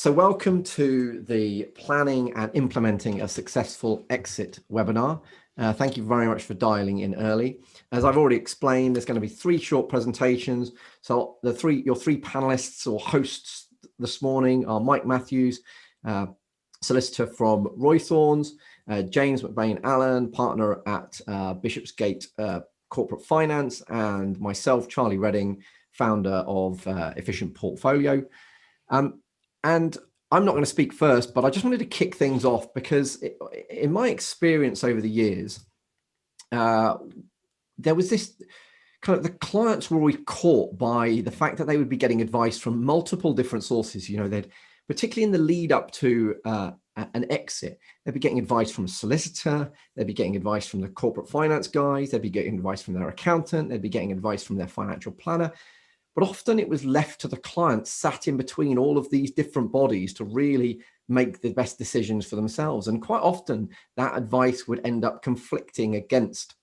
So welcome to the Planning and Implementing a Successful Exit webinar. Thank you very much for dialing in early. As I've already explained, there's going to be 3 short presentations. So your three panelists or hosts this morning are Mike Matthews, solicitor from Roythorns, James McBain Allen, partner at Bishopsgate Corporate Finance, and myself, Charlie Redding, founder of Efficient Portfolio. And I'm not going to speak first, but I just wanted to kick things off because in my experience over the years, there was this kind of, the clients were always caught by the fact that they would be getting advice from multiple different sources. You know, they'd, particularly in the lead up to an exit, they'd be getting advice from a solicitor, they'd be getting advice from the corporate finance guys, they'd be getting advice from their accountant, they'd be getting advice from their financial planner. But often it was left to the client sat in between all of these different bodies to really make the best decisions for themselves. And quite often that advice would end up conflicting against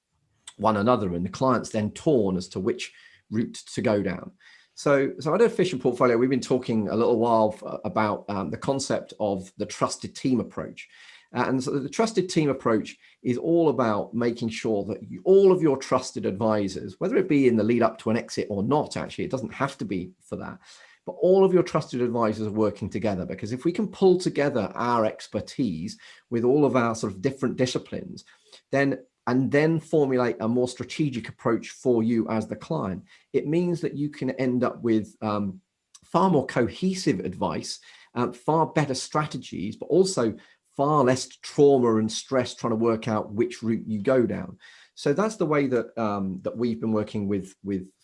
one another, and the client's then torn as to which route to go down. So at Efficient Portfolio, we've been talking a little while about the concept of the trusted team approach. And so the trusted team approach is all about making sure that all of your trusted advisors, whether it be in the lead up to an exit or not, actually, it doesn't have to be for that, but all of your trusted advisors are working together. Because if we can pull together our expertise with all of our sort of different disciplines, and then formulate a more strategic approach for you as the client, it means that you can end up with far more cohesive advice, far better strategies, but also far less trauma and stress trying to work out which route you go down. So that's the way that that we've been working with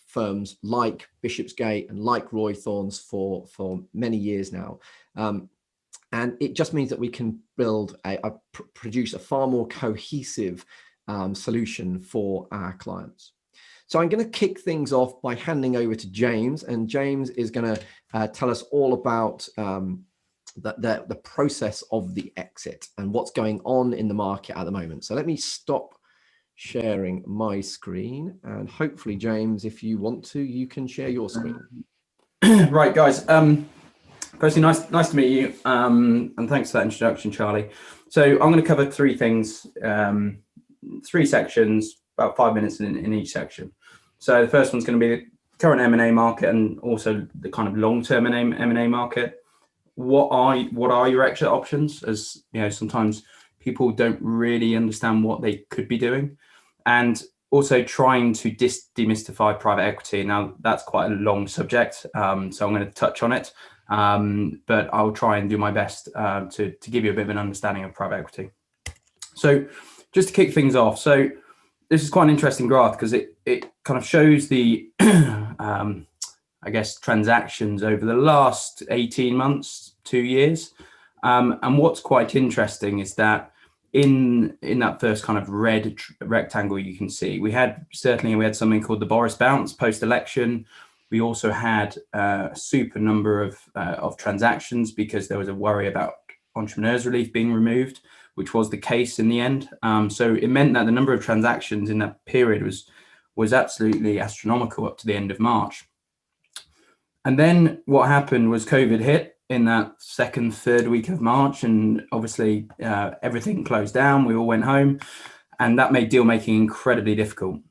firms like Bishopsgate and like Roythorns for many years now. And it just means that we can build produce a far more cohesive solution for our clients. So I'm going to kick things off by handing over to James, and James is going to tell us all about the process of the exit and what's going on in the market at the moment. So let me stop sharing my screen, and hopefully, James, if you want to, you can share your screen. Right, guys. Firstly, nice to meet you, and thanks for that introduction, Charlie. So I'm going to cover 3 things, 3 sections, about 5 minutes in each section. So the first one's going to be the current M&A market and also the kind of long-term M&A market. What are your exit options? As you know, sometimes people don't really understand what they could be doing, and also trying to demystify private equity. Now that's quite a long subject, so I'm going to touch on it, but I'll try and do my best to give you a bit of an understanding of private equity. So just to kick things off, so this is quite an interesting graph because it kind of shows the I guess transactions over the last 18 months, 2 years. And what's quite interesting is that in that first kind of red rectangle you can see, we had something called the Boris bounce post-election. We also had a super number of transactions because there was a worry about entrepreneurs relief being removed, which was the case in the end. So it meant that the number of transactions in that period was absolutely astronomical up to the end of March. And then what happened was COVID hit in that third week of March, and obviously everything closed down. We all went home, and that made deal making incredibly difficult.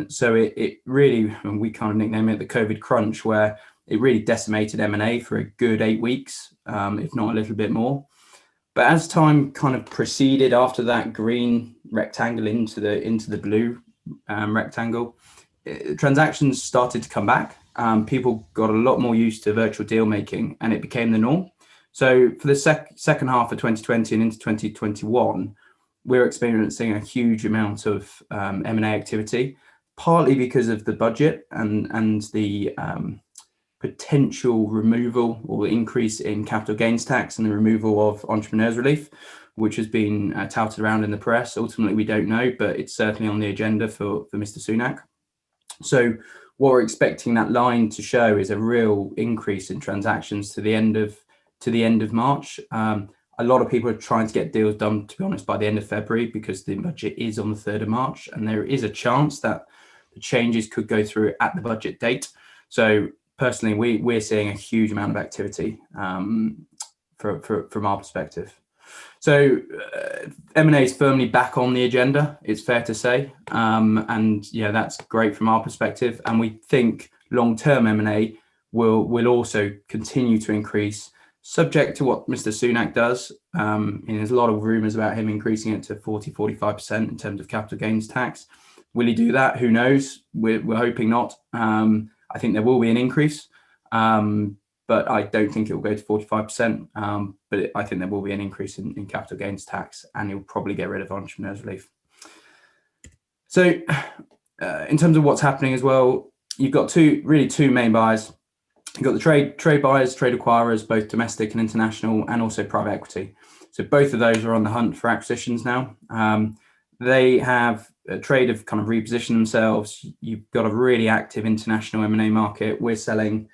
So it really, and we kind of nicknamed it the COVID crunch, where it really decimated M&A for a good 8 weeks, if not a little bit more. But as time kind of proceeded after that green rectangle into the blue rectangle, transactions started to come back. People got a lot more used to virtual deal making, and it became the norm. So for the second half of 2020 and into 2021, we're experiencing a huge amount of M&A activity, partly because of the budget and the potential removal or increase in capital gains tax and the removal of entrepreneurs relief, which has been touted around in the press. Ultimately, we don't know, but it's certainly on the agenda for Mr. Sunak. So what we're expecting that line to show is a real increase in transactions to the end of March. A lot of people are trying to get deals done, to be honest, by the end of February, because the budget is on the 3rd of March, and there is a chance that the changes could go through at the budget date. So personally, we're seeing a huge amount of activity. from our perspective. So M&A is firmly back on the agenda, it's fair to say, and yeah, that's great from our perspective. And we think long-term M&A will also continue to increase, subject to what Mr. Sunak does. There's a lot of rumours about him increasing it to 40-45% in terms of capital gains tax. Will he do that? Who knows? We're hoping not. I think there will be an increase, but I don't think it will go to 45%. But I think there will be an increase in capital gains tax, and he'll probably get rid of entrepreneurs relief. So in terms of what's happening as well, you've got two main buyers. You've got the trade buyers, trade acquirers, both domestic and international, and also private equity. So both of those are on the hunt for acquisitions now. They have a trade of kind of repositioned themselves. You've got a really active international M&A market. We're selling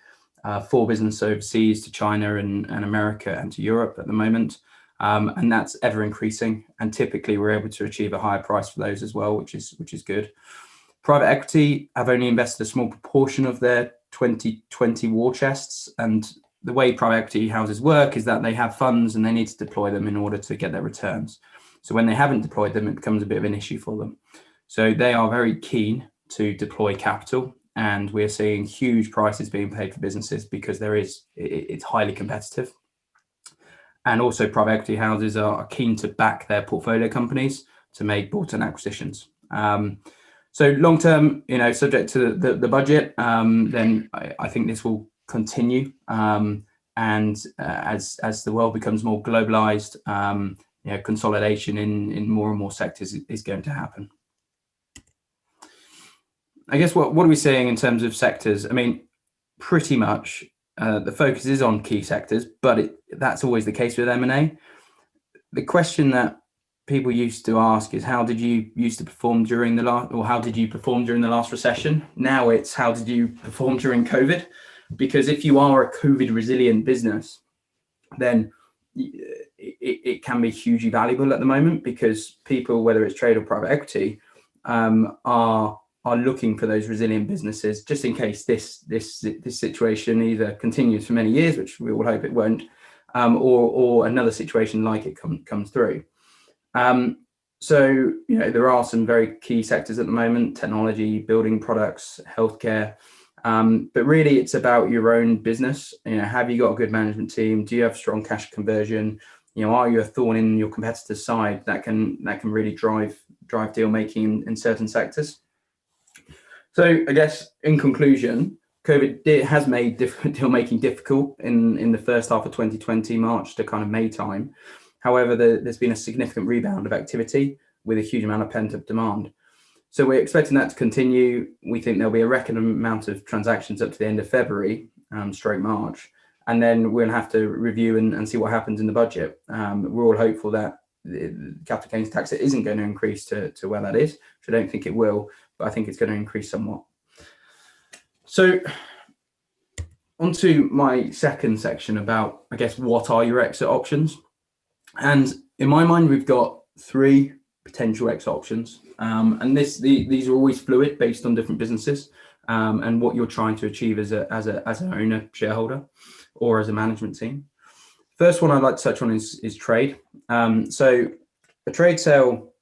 4 businesses overseas to China and America and to Europe at the moment. And that's ever increasing. And typically we're able to achieve a higher price for those as well, which is good. Private equity have only invested a small proportion of their 2020 war chests. And the way private equity houses work is that they have funds and they need to deploy them in order to get their returns. So when they haven't deployed them, it becomes a bit of an issue for them. So they are very keen to deploy capital, and we're seeing huge prices being paid for businesses because it's highly competitive. And also private equity houses are keen to back their portfolio companies to make bolt-on acquisitions. So long term, subject to the budget, then I think this will continue. And as the world becomes more globalized, consolidation in more and more sectors is going to happen. I guess what are we seeing in terms of sectors? I mean, pretty much the focus is on key sectors, but that's always the case with M&A. The question that people used to ask is, how did you used to perform during the last, or how did you perform during the last recession? Now it's, how did you perform during COVID? Because if you are a COVID resilient business, then it can be hugely valuable at the moment, because people, whether it's trade or private equity, are looking for those resilient businesses, just in case this situation either continues for many years, which we all hope it won't, or another situation like it comes through. So there are some very key sectors at the moment: technology, building products, healthcare. But really, it's about your own business. Have you got a good management team? Do you have strong cash conversion? Are you a thorn in your competitor's side that can really drive deal making in certain sectors? So I guess in conclusion, COVID has made deal making difficult in the first half of 2020, March to kind of May time. However, there's been a significant rebound of activity with a huge amount of pent-up demand. So we're expecting that to continue. We think there'll be a record amount of transactions up to the end of February, / March. And then we'll have to review and see what happens in the budget. We're all hopeful that the capital gains tax isn't going to increase to where that is, which I don't think it will, but I think it's going to increase somewhat. So onto my second section about, I guess, what are your exit options? And in my mind, we've got 3 potential exit options. And these are always fluid based on different businesses and what you're trying to achieve as an owner, shareholder, or as a management team. First one I'd like to touch on is trade. So a trade sale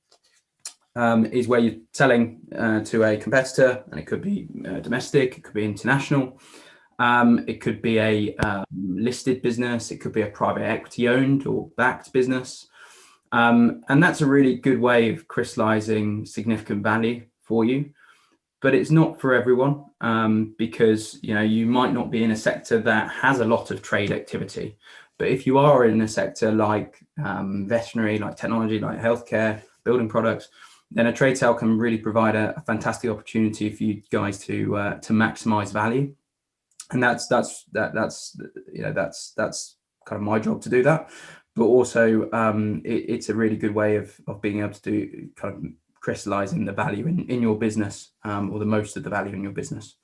is where you're selling to a competitor, and it could be domestic, it could be international, it could be a listed business, it could be a private equity owned or backed business. And that's a really good way of crystallizing significant value for you. But it's not for everyone, because you might not be in a sector that has a lot of trade activity. But if you are in a sector like veterinary, like technology, like healthcare, building products, then a trade sale can really provide a fantastic opportunity for you guys to maximize value. And that's kind of my job to do that. But also it's a really good way of being able to do kind of crystallizing the value in your business, or the most of the value in your business.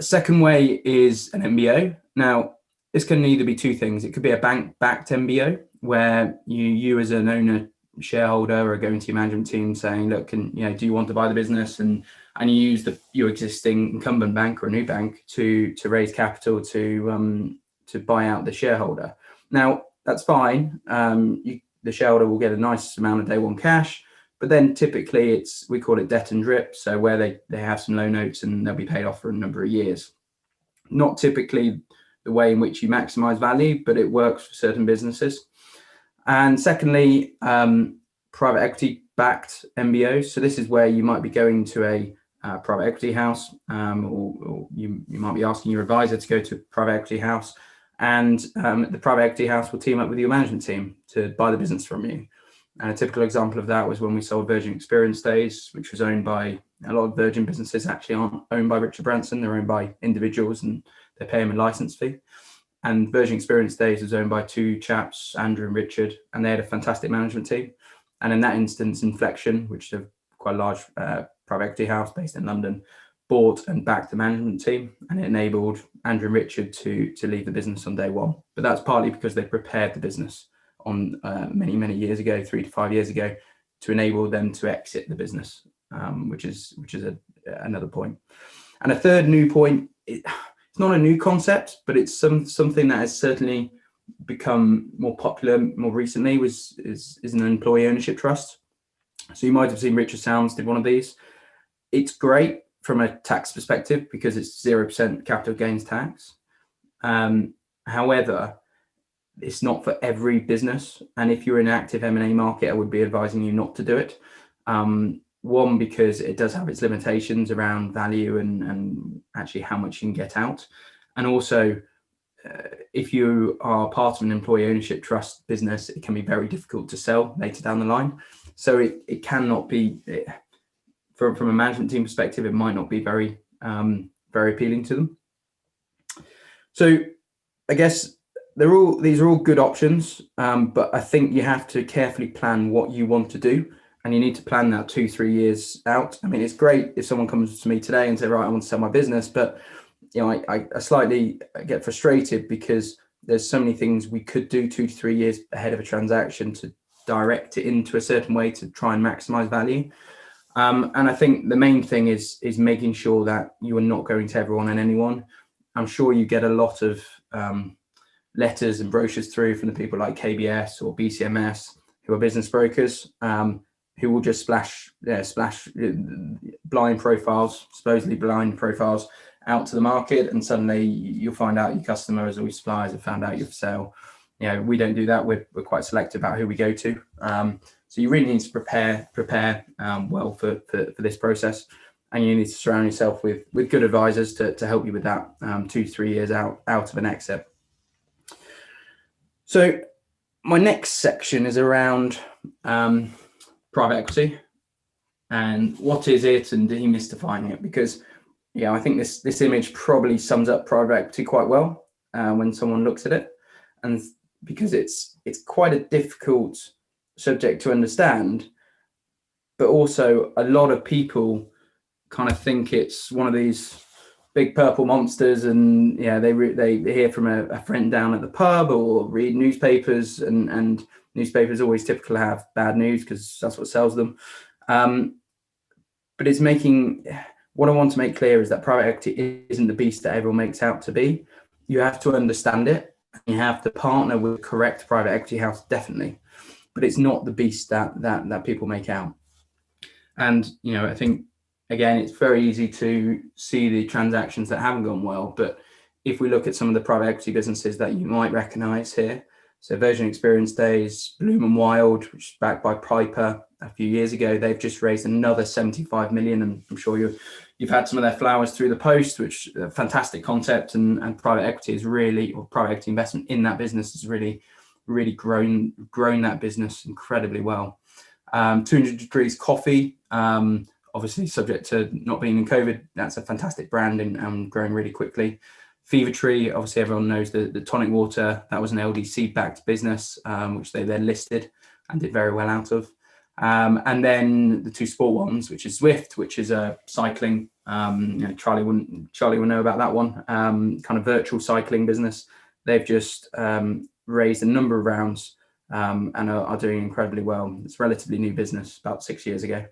Second way is an MBO. Now, this can either be 2 things. It could be a bank-backed MBO, where you as an owner, shareholder, are going to your management team saying, look, do you want to buy the business? And you use your existing incumbent bank or a new bank to raise capital to buy out the shareholder. Now, that's fine. The shareholder will get a nice amount of day one cash, but then typically we call it debt and drip. So where they have some low notes and they'll be paid off for a number of years. Not typically the way in which you maximize value, but it works for certain businesses. And secondly, private equity backed MBOs. So this is where you might be going to a private equity house, or you might be asking your advisor to go to a private equity house, and the private equity house will team up with your management team to buy the business from you. And a typical example of that was when we sold Virgin Experience Days, which was owned by a lot of Virgin businesses actually aren't owned by Richard Branson. They're owned by individuals and they pay him a license fee. And Virgin Experience Days was owned by two chaps, Andrew and Richard, and they had a fantastic management team. And in that instance, Inflection, which is a quite large private equity house based in London, bought and backed the management team, and it enabled Andrew and Richard to leave the business on day one. But that's partly because they prepared the business on many years ago, 3 to 5 years ago, to enable them to exit the business, which is another point. And a third new point, it's not a new concept, but it's something that has certainly become more popular more recently, is an employee ownership trust. So you might have seen Richard Sounds did one of these. It's great from a tax perspective because it's 0% capital gains tax. However, it's not for every business. And if you're in an active M&A market, I would be advising you not to do it. One, because it does have its limitations around value and actually how much you can get out. And also, if you are part of an employee ownership trust business, it can be very difficult to sell later down the line. So it cannot be, from a management team perspective, it might not be very appealing to them. So I guess these are all good options, but I think you have to carefully plan what you want to do, and you need to plan that 2-3 years out. I mean, it's great if someone comes to me today and say, right, I want to sell my business, but I slightly get frustrated because there's so many things we could do 2 to 3 years ahead of a transaction to direct it into a certain way to try and maximize value. And I think the main thing is making sure that you are not going to everyone and anyone. I'm sure you get a lot of letters and brochures through from the people like KBS or BCMS, who are business brokers, who will just splash blind profiles, supposedly blind profiles, out to the market, and suddenly you'll find out your customers or your suppliers have found out you're for sale. We don't do that. We're quite selective about who we go to. So you really need to prepare well for this process, and you need to surround yourself with good advisors to help you with that 2 to 3 years out of an exit. So my next section is around private equity and what is it and demystifying it, because I think this image probably sums up private equity quite well when someone looks at it, and because it's quite a difficult subject to understand, but also a lot of people kind of think it's one of these big purple monsters, and they hear from a friend down at the pub or read newspapers, and newspapers always typically have bad news because that's what sells them. But what I want to make clear is that private equity isn't the beast that everyone makes out to be. You have to understand it. You have to partner with the correct private equity house, definitely, but it's not the beast that people make out. And I think, again, it's very easy to see the transactions that haven't gone well. But if we look at some of the private equity businesses that you might recognize here, so Virgin Experience Days, Bloom and Wild, which is backed by Piper a few years ago, they've just raised another 75 million. And I'm sure you've had some of their flowers through the post, which is a fantastic concept. And private equity is really, or private equity investment in that business has really grown that business incredibly well. 200 Degrees Coffee, obviously subject to not being in COVID, that's a fantastic brand and growing really quickly. Fever Tree, obviously everyone knows the tonic water, that was an LDC backed business, which they then listed and did very well out of. And then the two sport ones, which is Zwift, which is a cycling, Charlie will know about that one, kind of virtual cycling business. They've just raised a number of rounds and are doing incredibly well. It's a relatively new business, about 6 years ago.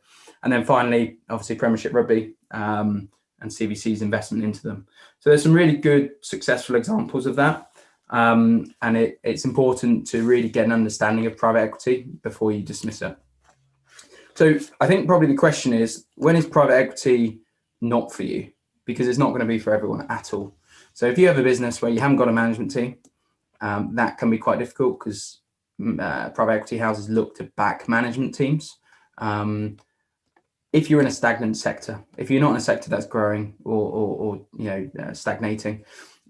And then finally, obviously Premiership Rugby and CVC's investment into them. So there's some really good successful examples of that. And it's important to really get an understanding of private equity before you dismiss it. So I think probably the question is, when is private equity not for you? Because it's not going to be for everyone at all. So if you have a business where you haven't got a management team, that can be quite difficult, because private equity houses look to back management teams. If you're in a stagnant sector, if you're not in a sector that's growing or stagnating,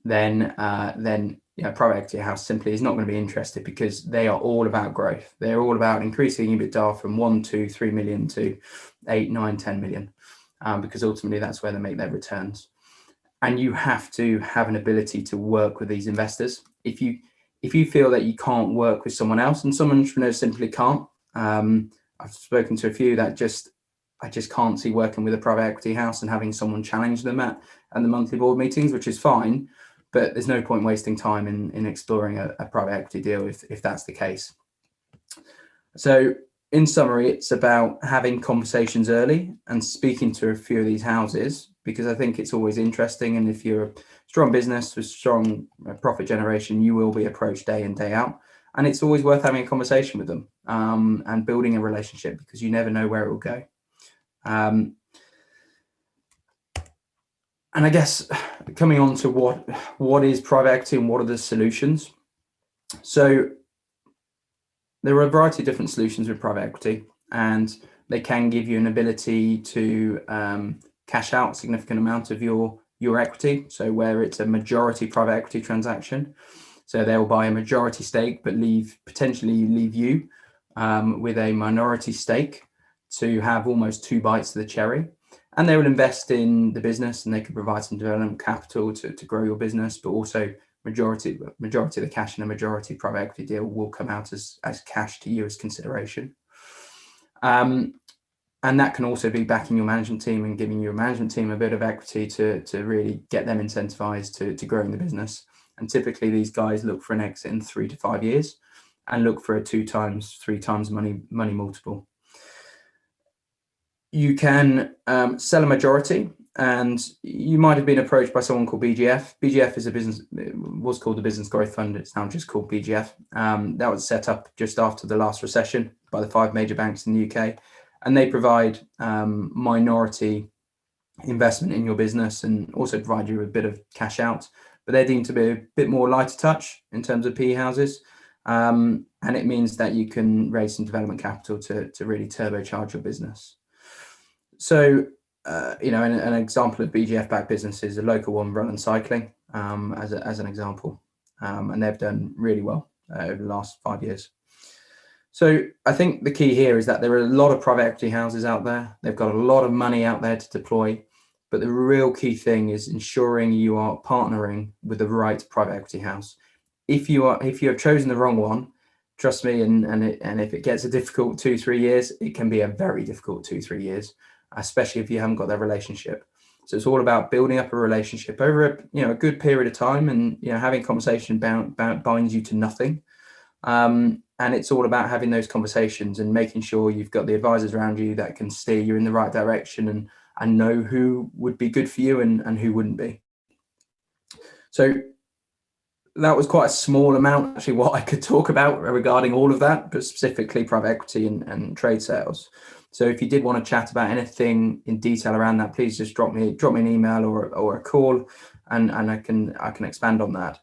then private equity house simply is not going to be interested, because they are all about growth. They're all about increasing Ebitda from 1, 2, 3 million to 8, 9, 10 million, because ultimately that's where they make their returns. And you have to have an ability to work with these investors. If you feel that you can't work with someone else, and some entrepreneurs simply can't, I've spoken to a few that I just can't see working with a private equity house and having someone challenge them at the monthly board meetings, which is fine, but there's no point wasting time in exploring a private equity deal if that's the case. So in summary, it's about having conversations early and speaking to a few of these houses, because I think it's always interesting. And if you're a strong business with strong profit generation, you will be approached day in, day out. And it's always worth having a conversation with them and building a relationship, because you never know where it will go. And I guess coming on to what is private equity and what are the solutions. So there are a variety of different solutions with private equity, and they can give you an ability to cash out a significant amount of your equity. So where it's a majority private equity transaction, so they'll buy a majority stake, but potentially leave you with a minority stake to have almost 2 bites of the cherry. And they will invest in the business, and they can provide some development capital to grow your business, but also majority of the cash in a majority private equity deal will come out as cash to you as consideration. And that can also be backing your management team and giving your management team a bit of equity to really get them incentivized to growing the business. And typically these guys look for an exit in 3 to 5 years and look for a 2 times, 3 times money multiple. You can sell a majority, and you might have been approached by someone called BGF. BGF is was called the Business Growth Fund. It's now just called BGF. That was set up just after the last recession by the 5 major banks in the UK. And they provide minority investment in your business and also provide you with a bit of cash out. But they're deemed to be a bit more lighter touch in terms of PE houses. And it means that you can raise some development capital to really turbocharge your business. So, an example of BGF-backed business is a local one, Run and Cycling, as an example. And they've done really well over the last 5 years. So I think the key here is that there are a lot of private equity houses out there. They've got a lot of money out there to deploy. But the real key thing is ensuring you are partnering with the right private equity house. If you have chosen the wrong one, trust me, and if it gets a difficult 2-3 years, it can be a very difficult 2-3 years, especially if you haven't got that relationship. So it's all about building up a relationship over a good period of time, and having conversation binds you to nothing. And it's all about having those conversations and making sure you've got the advisors around you that can steer you in the right direction and know who would be good for you and who wouldn't be. So that was quite a small amount, actually, what I could talk about regarding all of that, but specifically private equity and trade sales. So if you did want to chat about anything in detail around that, please just drop me an email or a call, and I can expand on that.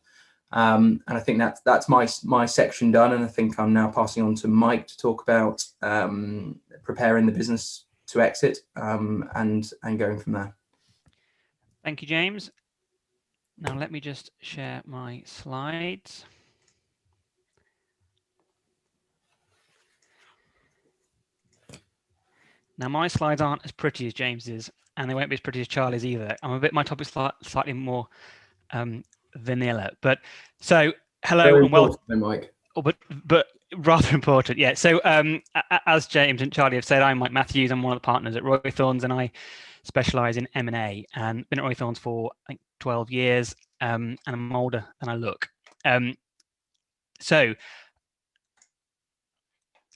And I think that's my section done, and I think I'm now passing on to Mike to talk about preparing the business to exit and going from there. Thank you, James. Now let me just share my slides. Now my slides aren't as pretty as James's, and they won't be as pretty as Charlie's either. My topic's slightly more vanilla, but so hello Very and welcome, Mike. Oh, but rather important, yeah. So as James and Charlie have said, I'm Mike Matthews. I'm one of the partners at Roythorns, and I specialise in M&A, and been at Roythorns for I think 12 years, and I'm older than I look. So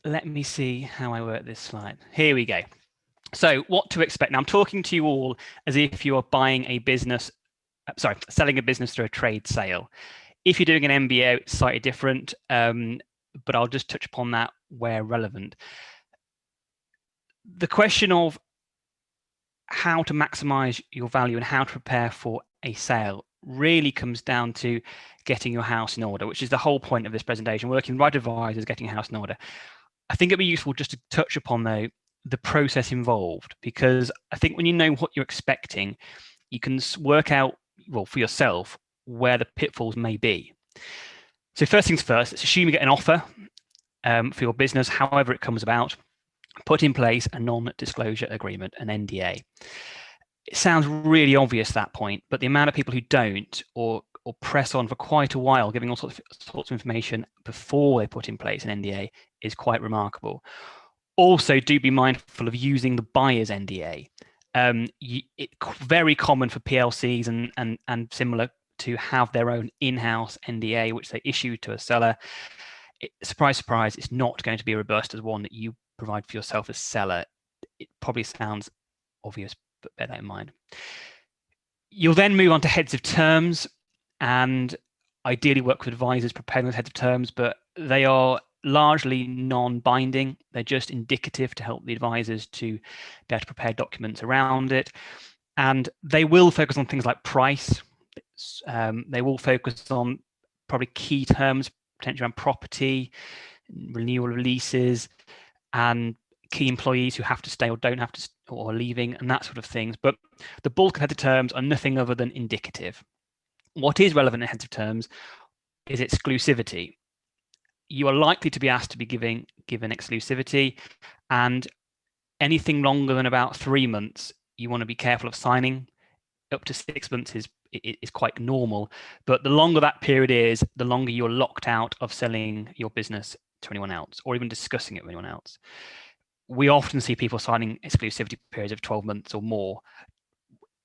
let me see how I work this slide. Here we go. So what to expect. Now I'm talking to you all as if you are buying a business, selling a business through a trade sale. If you're doing an MBO, it's slightly different, but I'll just touch upon that where relevant. The question of how to maximize your value and how to prepare for a sale really comes down to getting your house in order, which is the whole point of this presentation. Working with right advisors, getting your house in order. I think it'd be useful just to touch upon, though, the process involved, because I think when you know what you're expecting, you can work out, well, for yourself, where the pitfalls may be. So first things first, let's assume you get an offer for your business, however it comes about. Put in place a non-disclosure agreement, an NDA. It sounds really obvious at that point, but the amount of people who don't or press on for quite a while, giving all sorts of information before they put in place an NDA is quite remarkable. Also, do be mindful of using the buyer's NDA. It's very common for PLCs and similar to have their own in-house NDA, which they issue to a seller. Surprise, surprise, it's not going to be robust as one that you provide for yourself as seller. It probably sounds obvious, but bear that in mind. You'll then move on to heads of terms, and ideally work with advisors preparing those heads of terms, but they are largely non-binding. They're just indicative to help the advisors to be able to prepare documents around it. And they will focus on things like price. They will focus on probably key terms, potentially around property, renewal of leases, and key employees who have to stay or don't have to, or are leaving, and that sort of things. But the bulk of heads of terms are nothing other than indicative. What is relevant in heads of terms is exclusivity. You are likely to be asked to be given exclusivity, and anything longer than about 3 months, you want to be careful of signing. Up to 6 months is quite normal, but the longer that period is, the longer you're locked out of selling your business to anyone else or even discussing it with anyone else. We often see people signing exclusivity periods of 12 months or more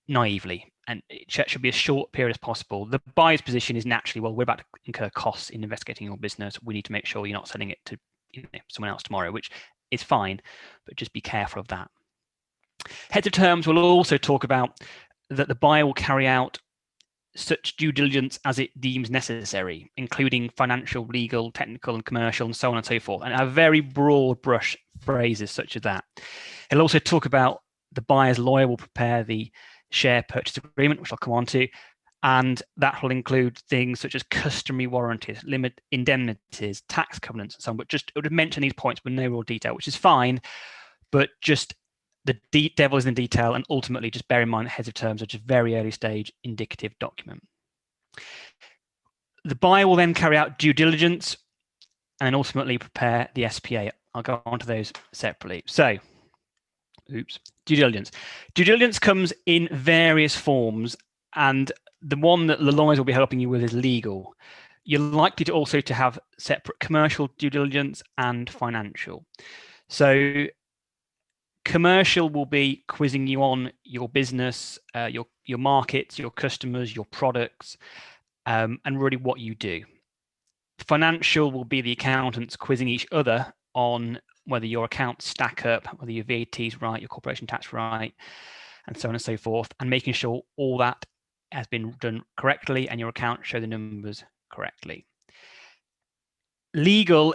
naively, and it should be as short period as possible. The buyer's position is naturally, well, we're about to incur costs in investigating your business. We need to make sure you're not selling it to someone else tomorrow, which is fine, but just be careful of that. Heads of terms will also talk about that the buyer will carry out such due diligence as it deems necessary, including financial, legal, technical, and commercial, and so on and so forth, and have very broad brush phrases such as that. It'll also talk about the buyer's lawyer will prepare the share purchase agreement, which I'll come on to, and that will include things such as customary warranties, limit indemnities, tax covenants, and so on. But just it would mention these points with no real detail, which is fine, but just the devil is in the detail, and ultimately just bear in mind that heads of terms are just very early stage indicative document. The buyer will then carry out due diligence and ultimately prepare the SPA. I'll go on to those separately. So, due diligence. Due diligence comes in various forms, and the one that the lawyers will be helping you with is legal. You're likely to also to have separate commercial due diligence and financial. So commercial will be quizzing you on your business, your markets, your customers, your products, and really what you do. Financial will be the accountants quizzing each other on whether your accounts stack up, whether your VAT is right, your corporation tax right, and so on and so forth, and making sure all that has been done correctly and your accounts show the numbers correctly. Legal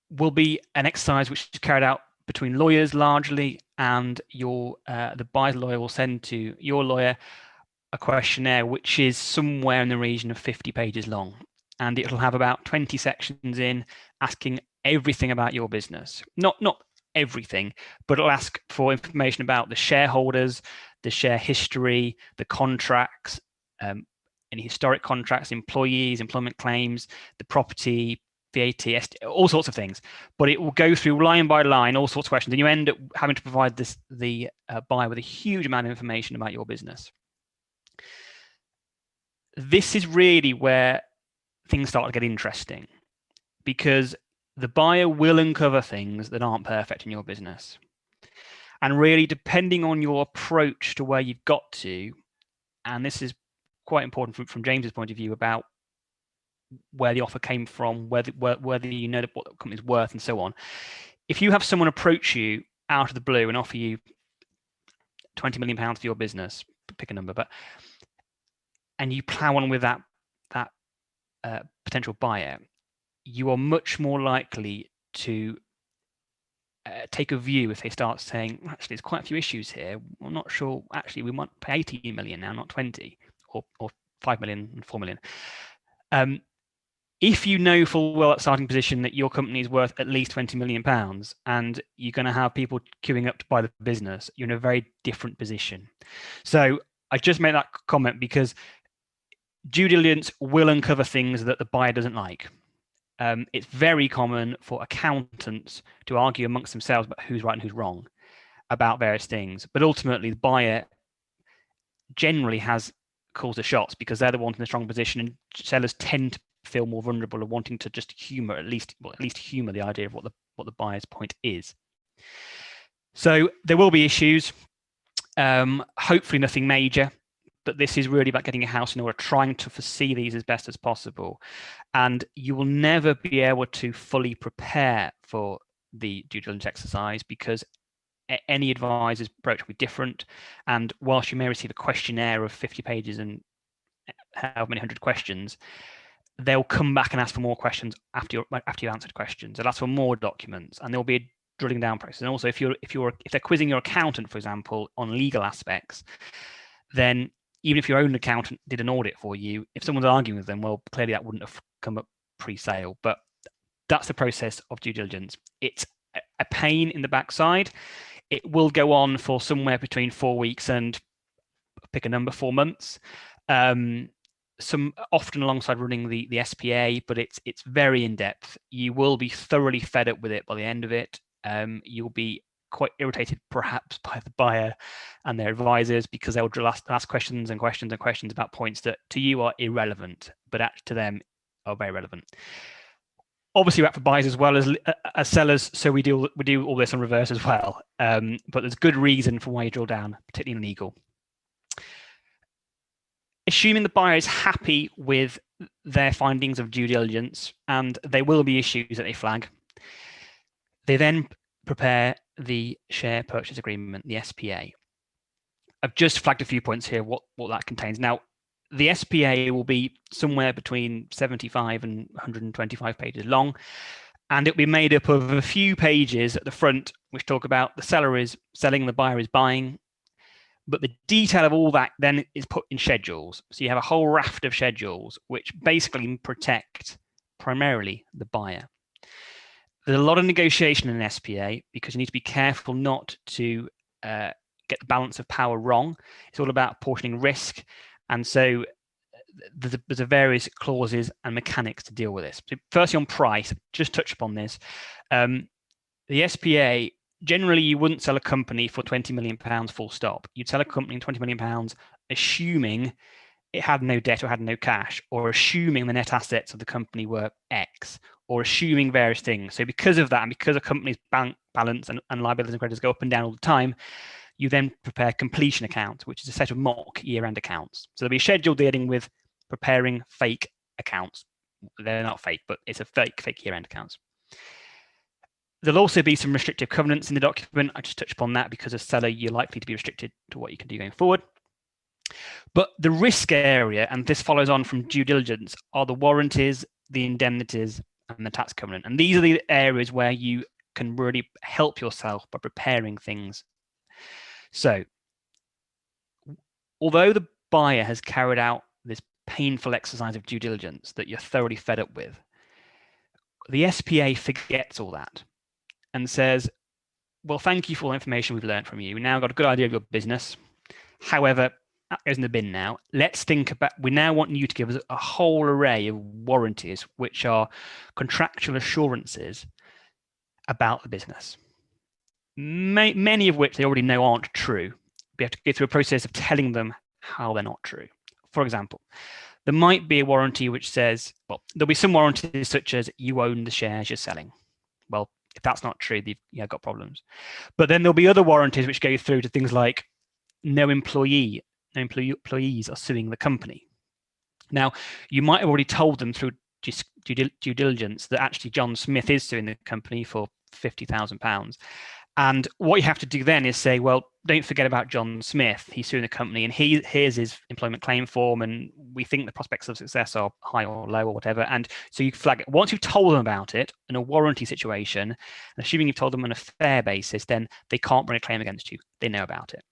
will be an exercise which is carried out between lawyers largely, and the buyer's lawyer will send to your lawyer a questionnaire which is somewhere in the region of 50 pages long, and it'll have about 20 sections in asking everything about your business. Not everything, but it'll ask for information about the shareholders, the share history, the contracts, any historic contracts, employees, employment claims, the property, VAT, all sorts of things. But it will go through line by line, all sorts of questions, and you end up having to provide the buyer with a huge amount of information about your business. This is really where things start to get interesting, because the buyer will uncover things that aren't perfect in your business. And really, depending on your approach to where you've got to, and this is quite important from James's point of view about where the offer came from, whether you know what the company's worth, and so on. If you have someone approach you out of the blue and offer you £20 million for your business, pick a number, and you plow on with that potential buyer, you are much more likely to take a view if they start saying, actually, there's quite a few issues here. I'm not sure. Actually, we might pay 18 million now, not 20, or 5 million and 4 million. If you know full well at starting position that your company is worth at least 20 million pounds and you're going to have people queuing up to buy the business, you're in a very different position. So I just made that comment because due diligence will uncover things that the buyer doesn't like. It's very common for accountants to argue amongst themselves about who's right and who's wrong about various things. But ultimately, the buyer generally calls the shots because they're the ones in the strong position, and sellers tend to feel more vulnerable of wanting to just humor, at least humor the idea of what the buyer's point is. So there will be issues, hopefully nothing major. But this is really about getting a house in order, trying to foresee these as best as possible. And you will never be able to fully prepare for the due diligence exercise because any advisor's approach will be different. And whilst you may receive a questionnaire of 50 pages and how many hundred questions, they'll come back and ask for more questions after you've answered questions. They'll ask for more documents, and there'll be a drilling down process. And also, if they're quizzing your accountant, for example, on legal aspects, then even if your own accountant did an audit for you, if someone's arguing with them, well, clearly that wouldn't have come up pre-sale. But that's the process of due diligence. It's a pain in the backside. It will go on for somewhere between 4 weeks and, pick a number, 4 months. Some often alongside running the SPA, but it's very in depth. You will be thoroughly fed up with it by the end of it. You'll be quite irritated perhaps by the buyer and their advisors because they'll ask questions and questions and questions about points that to you are irrelevant, but actually to them are very relevant. Obviously, we're out for buyers as well as sellers, so we do all this on reverse as well. But there's good reason for why you drill down, particularly in legal. Assuming the buyer is happy with their findings of due diligence, and there will be issues that they flag, they then prepare the share purchase agreement, the SPA. I've just flagged a few points here, what that contains. Now, the SPA will be somewhere between 75 and 125 pages long, and it'll be made up of a few pages at the front which talk about the seller is selling, the buyer is buying, but the detail of all that then is put in schedules. So you have a whole raft of schedules which basically protect primarily the buyer. There's a lot of negotiation in an SPA because you need to be careful not to get the balance of power wrong. It's all about portioning risk. And so there's a various clauses and mechanics to deal with this. So firstly, on price, just touch upon this. The SPA, generally, you wouldn't sell a company for £20 million full stop. You'd sell a company in £20 million assuming it had no debt or had no cash, or assuming the net assets of the company were X, or assuming various things. So because of that, and because a company's bank balance and liabilities and creditors go up and down all the time, you then prepare completion accounts, which is a set of mock year-end accounts. So there'll be a schedule dealing with preparing fake accounts. They're not fake, but it's a fake year-end accounts. There'll also be some restrictive covenants in the document. I just touched upon that because as a seller, you're likely to be restricted to what you can do going forward. But the risk area, and this follows on from due diligence, are the warranties, the indemnities, and the tax covenant. And these are the areas where you can really help yourself by preparing things. So, although the buyer has carried out this painful exercise of due diligence that you're thoroughly fed up with, the SPA forgets all that and says, well, thank you for all the information we've learned from you. We now got a good idea of your business. However, that goes in the bin now. Let's think about, we now want you to give us a whole array of warranties, which are contractual assurances about the business. Many of which they already know aren't true. We have to go through a process of telling them how they're not true. For example, there might be a warranty which says, well, there'll be some warranties such as you own the shares you're selling. Well, if that's not true, you've got problems. But then there'll be other warranties which go through to things like no employees are suing the company. Now, you might have already told them through due diligence that actually John Smith is suing the company for £50,000. And what you have to do then is say, well, don't forget about John Smith. He's suing the company, and here's his employment claim form, and we think the prospects of success are high or low or whatever. And so you flag it. Once you've told them about it in a warranty situation, and assuming you've told them on a fair basis, then they can't bring a claim against you. They know about it.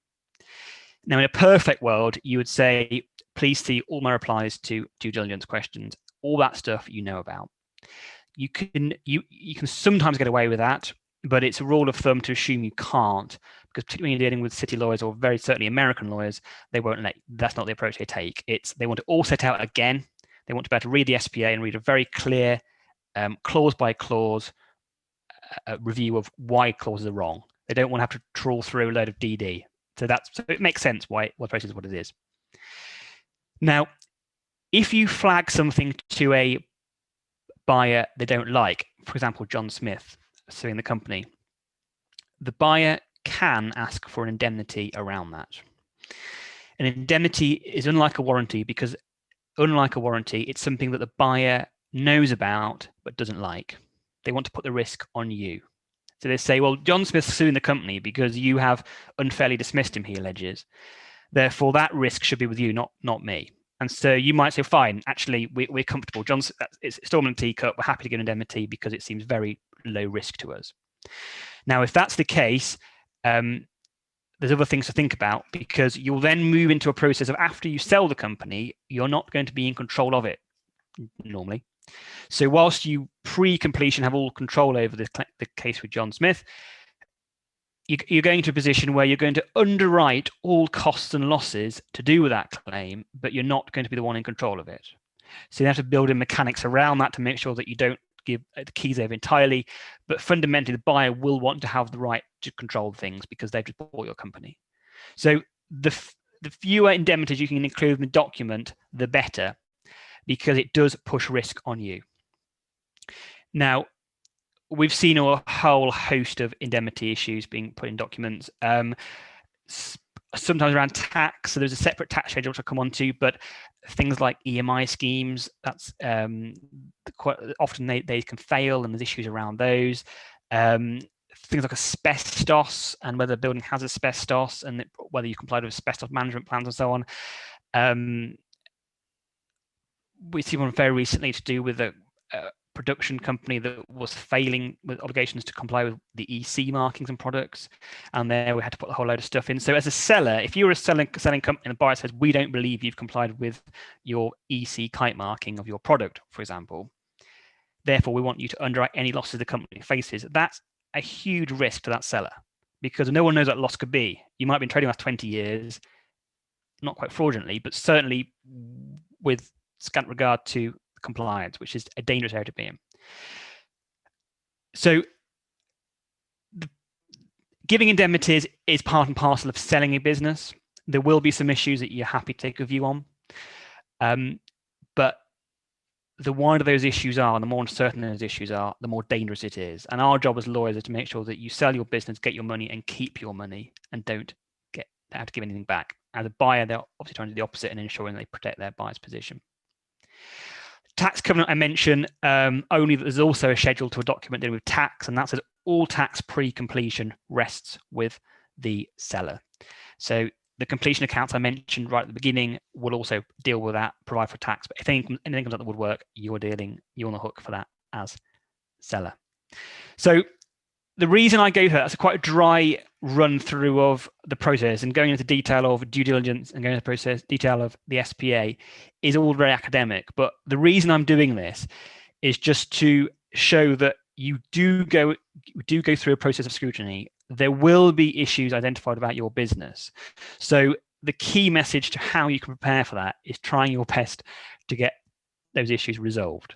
Now, in a perfect world, you would say, please see all my replies to due diligence questions, all that stuff you know about. You can sometimes get away with that, but it's a rule of thumb to assume you can't, because particularly when you're dealing with city lawyers, or very certainly American lawyers, they won't that's not the approach they take. They want it all set out again. They want to be able to read the SPA and read a very clear clause by clause review of why clauses are wrong. They don't want to have to trawl through a load of DD. So it makes sense why the process is what it is. Now, if you flag something to a buyer they don't like, for example, John Smith suing the company, the buyer can ask for an indemnity around that. An indemnity is unlike a warranty, because unlike a warranty, it's something that the buyer knows about but doesn't like. They want to put the risk on you. So they say, well, John Smith's suing the company because you have unfairly dismissed him, he alleges. Therefore, that risk should be with you, not me. And so you might say, fine, actually, we're comfortable. It's storm in a teacup. We're happy to give an indemnity because it seems very low risk to us. Now, if that's the case, there's other things to think about, because you'll then move into a process of, after you sell the company, you're not going to be in control of it normally. So whilst you pre-completion have all control over the case with John Smith, you're going to a position where you're going to underwrite all costs and losses to do with that claim, but you're not going to be the one in control of it. So you have to build in mechanics around that to make sure that you don't give the keys over entirely, but fundamentally the buyer will want to have the right to control things because they've just bought your company. So the fewer indemnities you can include in the document, the better, because it does push risk on you. Now, we've seen a whole host of indemnity issues being put in documents, sometimes around tax. So there's a separate tax schedule to come on to, but things like EMI schemes, that's quite often they can fail, and there's issues around those. Things like asbestos, and whether the building has asbestos, and whether you complied with asbestos management plans and so on. We see one very recently to do with a production company that was failing with obligations to comply with the EC markings and products, and there we had to put a whole load of stuff in. So as a seller, if you're a selling company and the buyer says, we don't believe you've complied with your EC kite marking of your product, for example, therefore we want you to underwrite any losses the company faces, that's a huge risk to that seller, because no one knows what loss could be. You might have been trading last 20 years, not quite fraudulently, but certainly with scant regard to compliance, which is a dangerous area to be in. So giving indemnities is part and parcel of selling a business. There will be some issues that you're happy to take a view on, but the wider those issues are, and the more uncertain those issues are, the more dangerous it is. And our job as lawyers is to make sure that you sell your business, get your money, and keep your money, and don't have to give anything back. As a buyer, they're obviously trying to do the opposite and ensuring they protect their buyer's position. Tax covenant I mentioned, only that there's also a schedule to a document dealing with tax, and that says all tax pre-completion rests with the seller. So the completion accounts I mentioned right at the beginning will also deal with that, provide for tax. But if anything comes out that would work, you're on the hook for that as seller. So the reason I go through that's quite a dry run through of the process, and going into detail of due diligence and going into the process detail of the SPA is all very academic. But the reason I'm doing this is just to show that you do go through a process of scrutiny. There will be issues identified about your business. So the key message to how you can prepare for that is trying your best to get those issues resolved.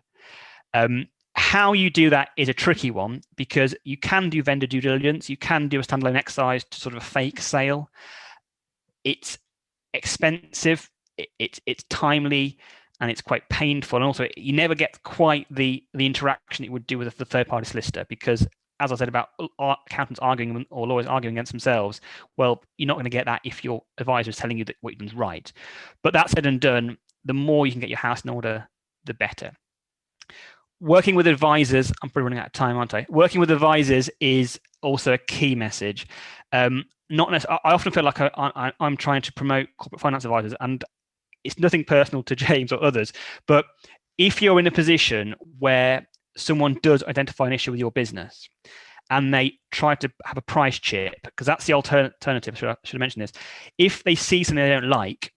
How you do that is a tricky one, because you can do vendor due diligence, you can do a standalone exercise to sort of a fake sale. It's expensive, it's timely, and it's quite painful. And also, you never get quite the interaction it would do with the third-party solicitor, because, as I said about accountants arguing or lawyers arguing against themselves, well, you're not going to get that if your advisor is telling you that what you've done is right. But that said and done, the more you can get your house in order, the better. working with advisors, I'm probably running out of time, aren't I? Working with advisors is also a key message. Not necessarily, I often feel like I'm trying to promote corporate finance advisors, and it's nothing personal to James or others, but if you're in a position where someone does identify an issue with your business and they try to have a price chip, because that's the alternative, should have mentioned this. If they see something they don't like,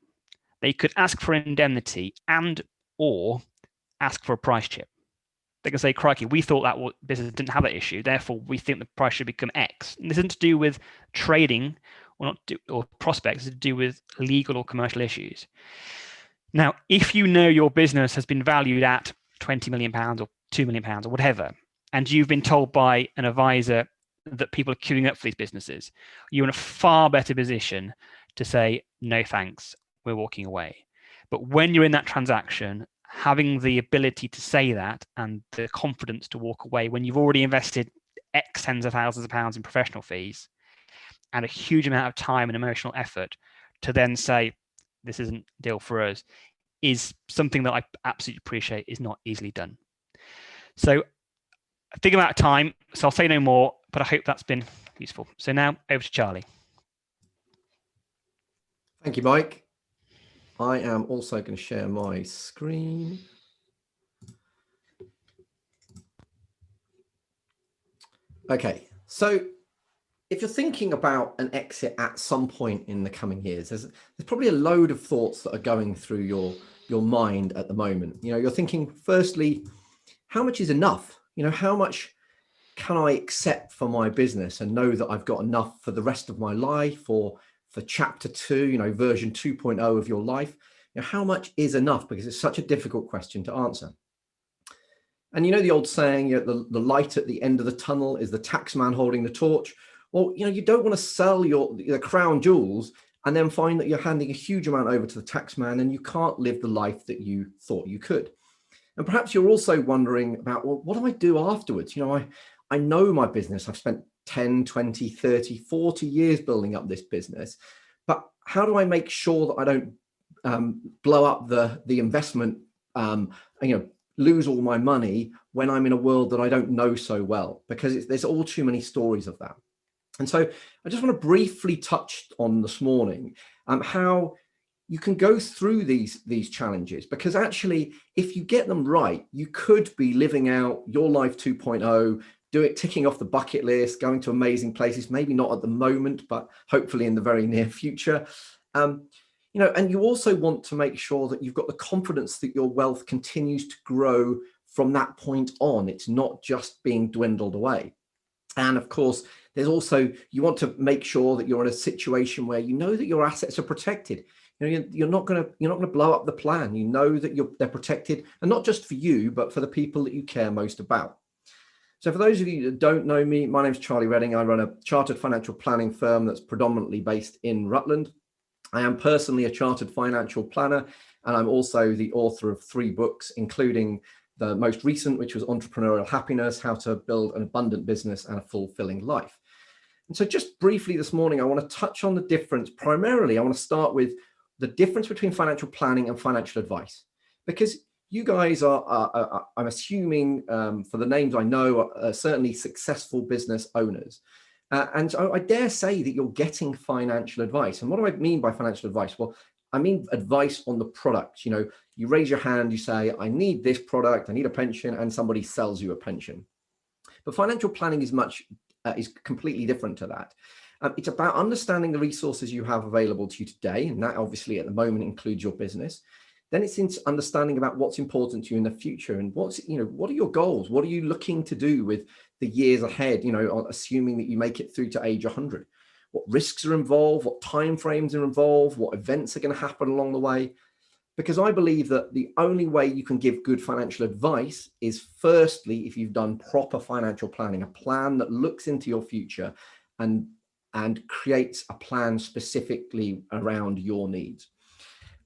they could ask for indemnity and or ask for a price chip. They can say, crikey, we thought that business didn't have that issue, therefore we think the price should become X. And this isn't to do with trading or prospects, it's to do with legal or commercial issues. Now, if you know your business has been valued at £20 million or £2 million or whatever, and you've been told by an advisor that people are queuing up for these businesses, you're in a far better position to say, no thanks, we're walking away. But when you're in that transaction, having the ability to say that and the confidence to walk away when you've already invested X tens of thousands of pounds in professional fees and a huge amount of time and emotional effort to then say, this isn't a deal for us, is something that I absolutely appreciate is not easily done. So I think I'm out of time, so I'll say no more, but I hope that's been useful. So now over to Charlie. Thank you, Mike. I am also going to share my screen. Okay, so if you're thinking about an exit at some point in the coming years, there's probably a load of thoughts that are going through your mind at the moment. You know, you're thinking, firstly, how much is enough? You know, how much can I accept for my business and know that I've got enough for the rest of my life, or for chapter 2, you know, version 2.0 of your life? You know, how much is enough? Because it's such a difficult question to answer. And you know the old saying, you know, the light at the end of the tunnel is the tax man holding the torch. Well, you know, you don't want to sell the crown jewels and then find that you're handing a huge amount over to the tax man and you can't live the life that you thought you could. And perhaps you're also wondering about, well, what do I do afterwards? You know, I know my business. I've spent 10, 20, 30, 40 years building up this business, but how do I make sure that I don't blow up the investment, you know, lose all my money when I'm in a world that I don't know so well? Because there's all too many stories of that. And so I just want to briefly touch on this morning how you can go through these challenges, because actually, if you get them right, you could be living out your life 2.0, ticking off the bucket list, going to amazing places, maybe not at the moment, but hopefully in the very near future. You know, and you also want to make sure that you've got the confidence that your wealth continues to grow from that point on. It's not just being dwindled away. And of course, there's also, you want to make sure that you're in a situation where you know that your assets are protected. You know, you're not going to blow up the plan. You know that they're protected, and not just for you, but for the people that you care most about. So for those of you that don't know me, my name is Charlie Redding. I run a chartered financial planning firm that's predominantly based in Rutland. I am personally a chartered financial planner, and I'm also the author of 3 books, including the most recent, which was Entrepreneurial Happiness: How to Build an Abundant Business and a Fulfilling Life. And so just briefly this morning, I want to touch on the difference. Primarily, I want to start with the difference between financial planning and financial advice, because you guys are I'm assuming for the names I know, are certainly successful business owners. And so I dare say that you're getting financial advice. And what do I mean by financial advice? Well, I mean advice on the product. You know, you raise your hand, you say, I need this product, I need a pension, and somebody sells you a pension. But financial planning is completely different to that. It's about understanding the resources you have available to you today, and that obviously at the moment includes your business. Then it's into understanding about what's important to you in the future, and what are your goals? What are you looking to do with the years ahead, you know, assuming that you make it through to age 100? What risks are involved? What timeframes are involved? What events are going to happen along the way? Because I believe that the only way you can give good financial advice is, firstly, if you've done proper financial planning, a plan that looks into your future and creates a plan specifically around your needs.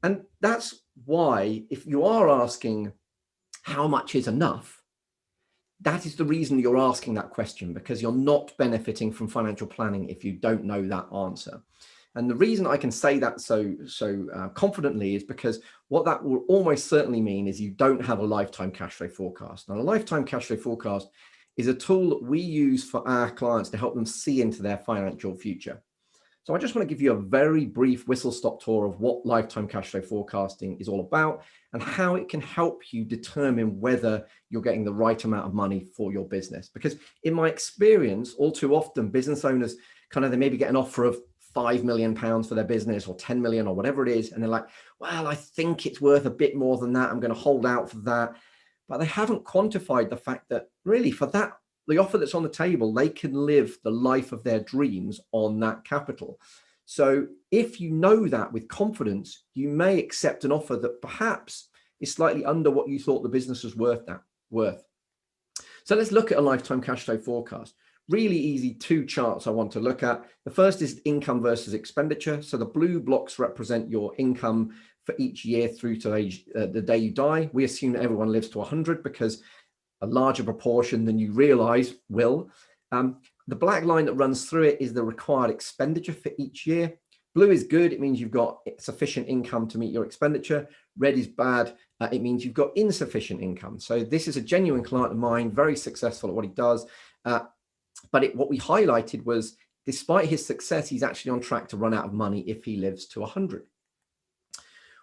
And that's why, if you are asking how much is enough, that is the reason you're asking that question, because you're not benefiting from financial planning if you don't know that answer. And the reason I can say that so confidently is because what that will almost certainly mean is you don't have a lifetime cash flow forecast. Now, a lifetime cash flow forecast is a tool that we use for our clients to help them see into their financial future. So I just want to give you a very brief whistle-stop tour of what lifetime cash flow forecasting is all about and how it can help you determine whether you're getting the right amount of money for your business. Because in my experience, all too often, business owners they maybe get an offer of £5 million for their business or 10 million or whatever it is. And they're like, well, I think it's worth a bit more than that. I'm going to hold out for that. But they haven't quantified the fact that really for that, the offer that's on the table, they can live the life of their dreams on that capital. So if you know that with confidence, you may accept an offer that perhaps is slightly under what you thought the business was worth. So let's look at a lifetime cash flow forecast. Really easy 2 charts I want to look at. The first is income versus expenditure. So the blue blocks represent your income for each year through to the day you die. We assume that everyone lives to 100 because a larger proportion than you realize will. The black line that runs through it is the required expenditure for each year. Blue is good. It means you've got sufficient income to meet your expenditure. Red is bad. It means you've got insufficient income. So this is a genuine client of mine, very successful at what he does. But what we highlighted was, despite his success, he's actually on track to run out of money if he lives to 100.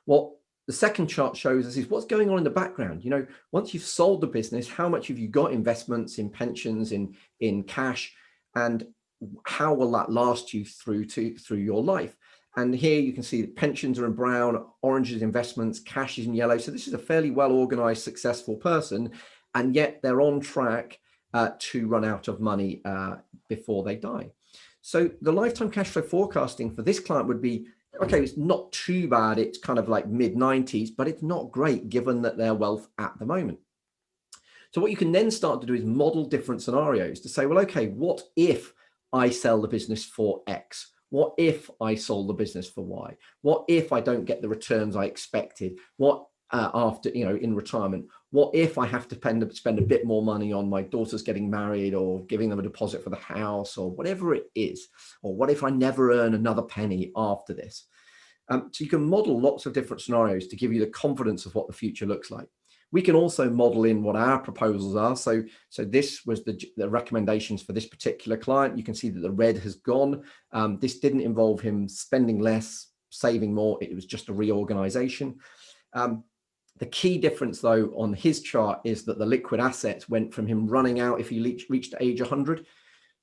What the second chart shows us is what's going on in the background. Once you've sold the business, how much have you got investments in pensions, in cash, and how will that last you through your life? And here you can see that pensions are in brown, orange is investments, cash is in yellow. So this is a fairly well organized, successful person, and yet they're on track to run out of money before they die. So the lifetime cash flow forecasting for this client would be, okay, it's not too bad. It's kind of like mid-90s, but it's not great given that their wealth at the moment. So what you can then start to do is model different scenarios to say, well, okay, what if I sell the business for X? What if I sold the business for Y? What if I don't get the returns I expected? What after, in retirement? What if I have to spend a bit more money on my daughters getting married or giving them a deposit for the house or whatever it is? Or what if I never earn another penny after this? So you can model lots of different scenarios to give you the confidence of what the future looks like. We can also model in what our proposals are. So this was the recommendations for this particular client. You can see that the red has gone. This didn't involve him spending less, saving more. It was just a reorganization. The key difference, though, on his chart is that the liquid assets went from him running out if he reached age 100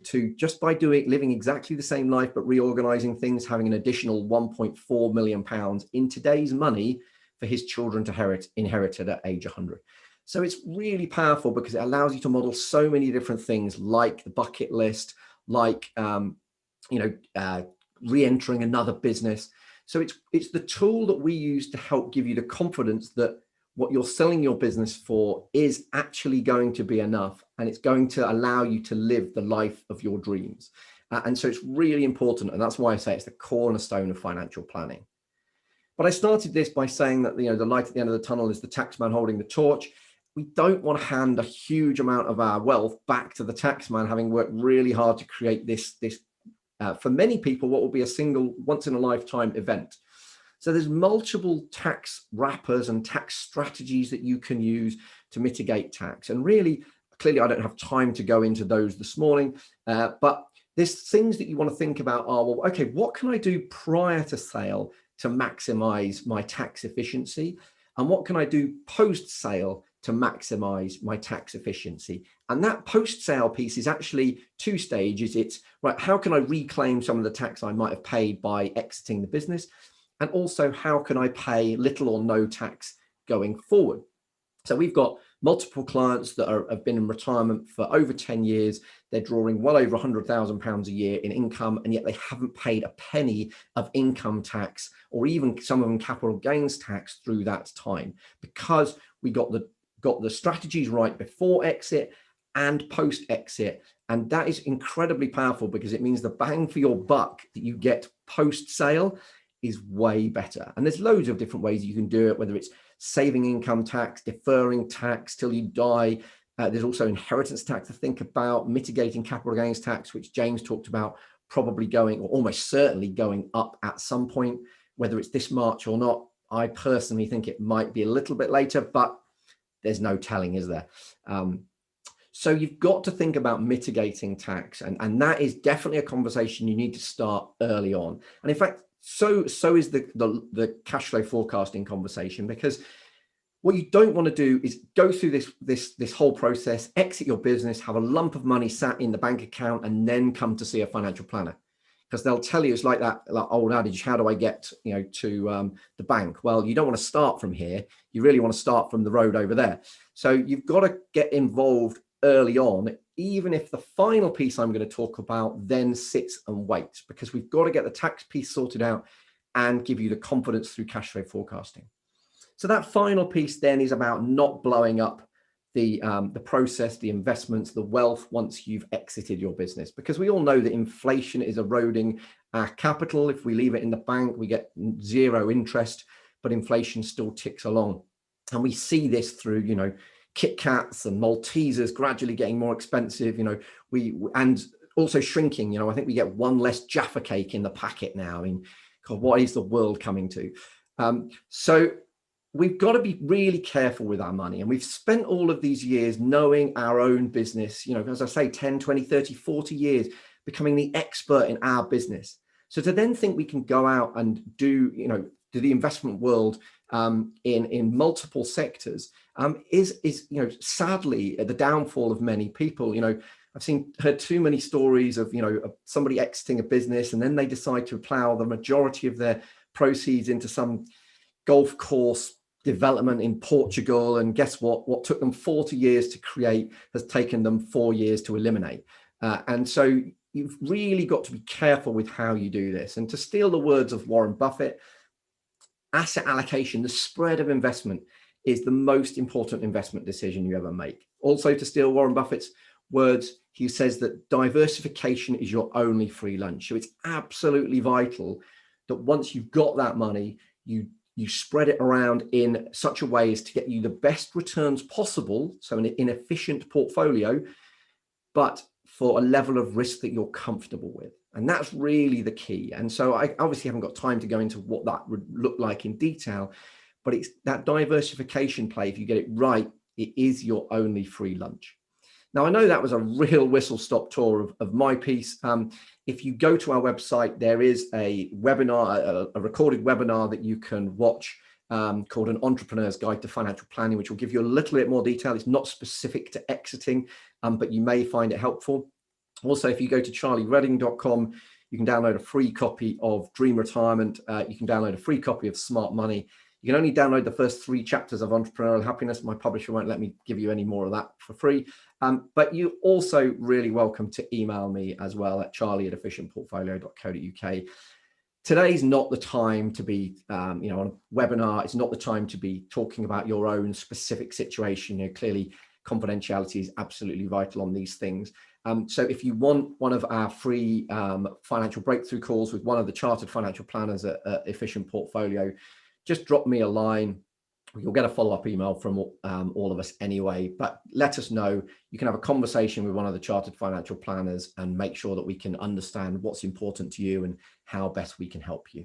to just by living exactly the same life, but reorganizing things, having an additional £1.4 million in today's money for his children to inherit at age 100. So it's really powerful because it allows you to model so many different things like the bucket list, like, re-entering another business. So it's the tool that we use to help give you the confidence that what you're selling your business for is actually going to be enough, and it's going to allow you to live the life of your dreams. And so it's really important. And that's why I say it's the cornerstone of financial planning. But I started this by saying that, the light at the end of the tunnel is the taxman holding the torch. We don't want to hand a huge amount of our wealth back to the taxman, having worked really hard to create this for many people, what will be a single once in a lifetime event. So there's multiple tax wrappers and tax strategies that you can use to mitigate tax. And really, clearly, I don't have time to go into those this morning, but there's things that you want to think about are, well, okay, what can I do prior to sale to maximize my tax efficiency? And what can I do post-sale to maximize my tax efficiency? And that post-sale piece is actually 2 stages. It's, right, how can I reclaim some of the tax I might have paid by exiting the business? And also, how can I pay little or no tax going forward? So we've got multiple clients that have been in retirement for over 10 years. They're drawing well over £100,000 a year in income, and yet they haven't paid a penny of income tax or even some of them capital gains tax through that time, because we got the strategies right before exit and post exit. And that is incredibly powerful because it means the bang for your buck that you get post sale is way better. And there's loads of different ways you can do it, whether it's saving income tax, deferring tax till you die. There's also inheritance tax to think about, mitigating capital gains tax, which James talked about, probably going, or almost certainly going up at some point, whether it's this March or not. I personally think it might be a little bit later, but there's no telling, is there? So you've got to think about mitigating tax, and that is definitely a conversation you need to start early on. And in fact, so is the cash flow forecasting conversation, because what you don't want to do is go through this whole process, exit your business, have a lump of money sat in the bank account, and then come to see a financial planner, because they'll tell you, it's like that old adage, how do I get to the bank? Well, you don't want to start from here. You really want to start from the road over there. So you've got to get involved early on, even if the final piece I'm going to talk about then sits and waits, because we've got to get the tax piece sorted out and give you the confidence through cash flow forecasting. So that final piece then is about not blowing up the process, the investments, the wealth once you've exited your business, because we all know that inflation is eroding our capital. If we leave it in the bank, we get zero interest, but inflation still ticks along. And we see this through, Kit Kats and Maltesers gradually getting more expensive, and also shrinking. I think we get one less Jaffa cake in the packet now. I mean, God, what is the world coming to? So we've got to be really careful with our money. And we've spent all of these years knowing our own business, as I say, 10, 20, 30, 40 years, becoming the expert in our business. So to then think we can go out and do the investment world in multiple sectors is sadly the downfall of many people. I've heard too many stories of of somebody exiting a business, and then they decide to plow the majority of their proceeds into some golf course development in Portugal, and guess what took them 40 years to create has taken them 4 years to eliminate. And so you've really got to be careful with how you do this. And to steal the words of Warren Buffett, asset allocation, the spread of investment, is the most important investment decision you ever make. Also, to steal Warren Buffett's words, he says that diversification is your only free lunch. So it's absolutely vital that once you've got that money, you spread it around in such a way as to get you the best returns possible. So an efficient portfolio, but for a level of risk that you're comfortable with. And that's really the key. And so I obviously haven't got time to go into what that would look like in detail, but it's that diversification play. If you get it right, it is your only free lunch. Now, I know that was a real whistle-stop tour of my piece. If you go to our website, there is a webinar, a recorded webinar that you can watch called An Entrepreneur's Guide to Financial Planning, which will give you a little bit more detail. It's not specific to exiting, but you may find it helpful. Also, if you go to charlieredding.com, you can download a free copy of Dream Retirement. You can download a free copy of Smart Money. You can only download the first 3 chapters of Entrepreneurial Happiness. My publisher won't let me give you any more of that for free. But you're also really welcome to email me as well at charlie@efficientportfolio.co.uk. Today's not the time to be, on a webinar. It's not the time to be talking about your own specific situation. Clearly, confidentiality is absolutely vital on these things. So if you want one of our free financial breakthrough calls with one of the chartered financial planners at Efficient Portfolio, just drop me a line. You'll get a follow-up email from all of us anyway, but let us know. You can have a conversation with one of the chartered financial planners and make sure that we can understand what's important to you and how best we can help you.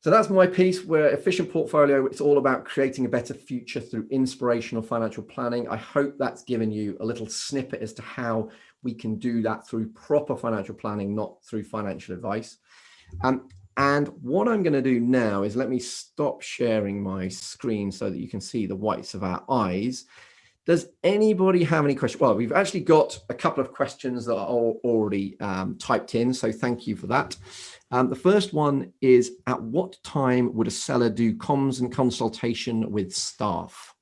So that's my piece. We're Efficient Portfolio. It's all about creating a better future through inspirational financial planning. I hope that's given you a little snippet as to how we can do that through proper financial planning, not through financial advice. And what I'm going to do now is let me stop sharing my screen so that you can see the whites of our eyes. Does anybody have any questions? Well, we've actually got a couple of questions that are already typed in, so thank you for that. The first one is, at what time would a seller do comms and consultation with staff?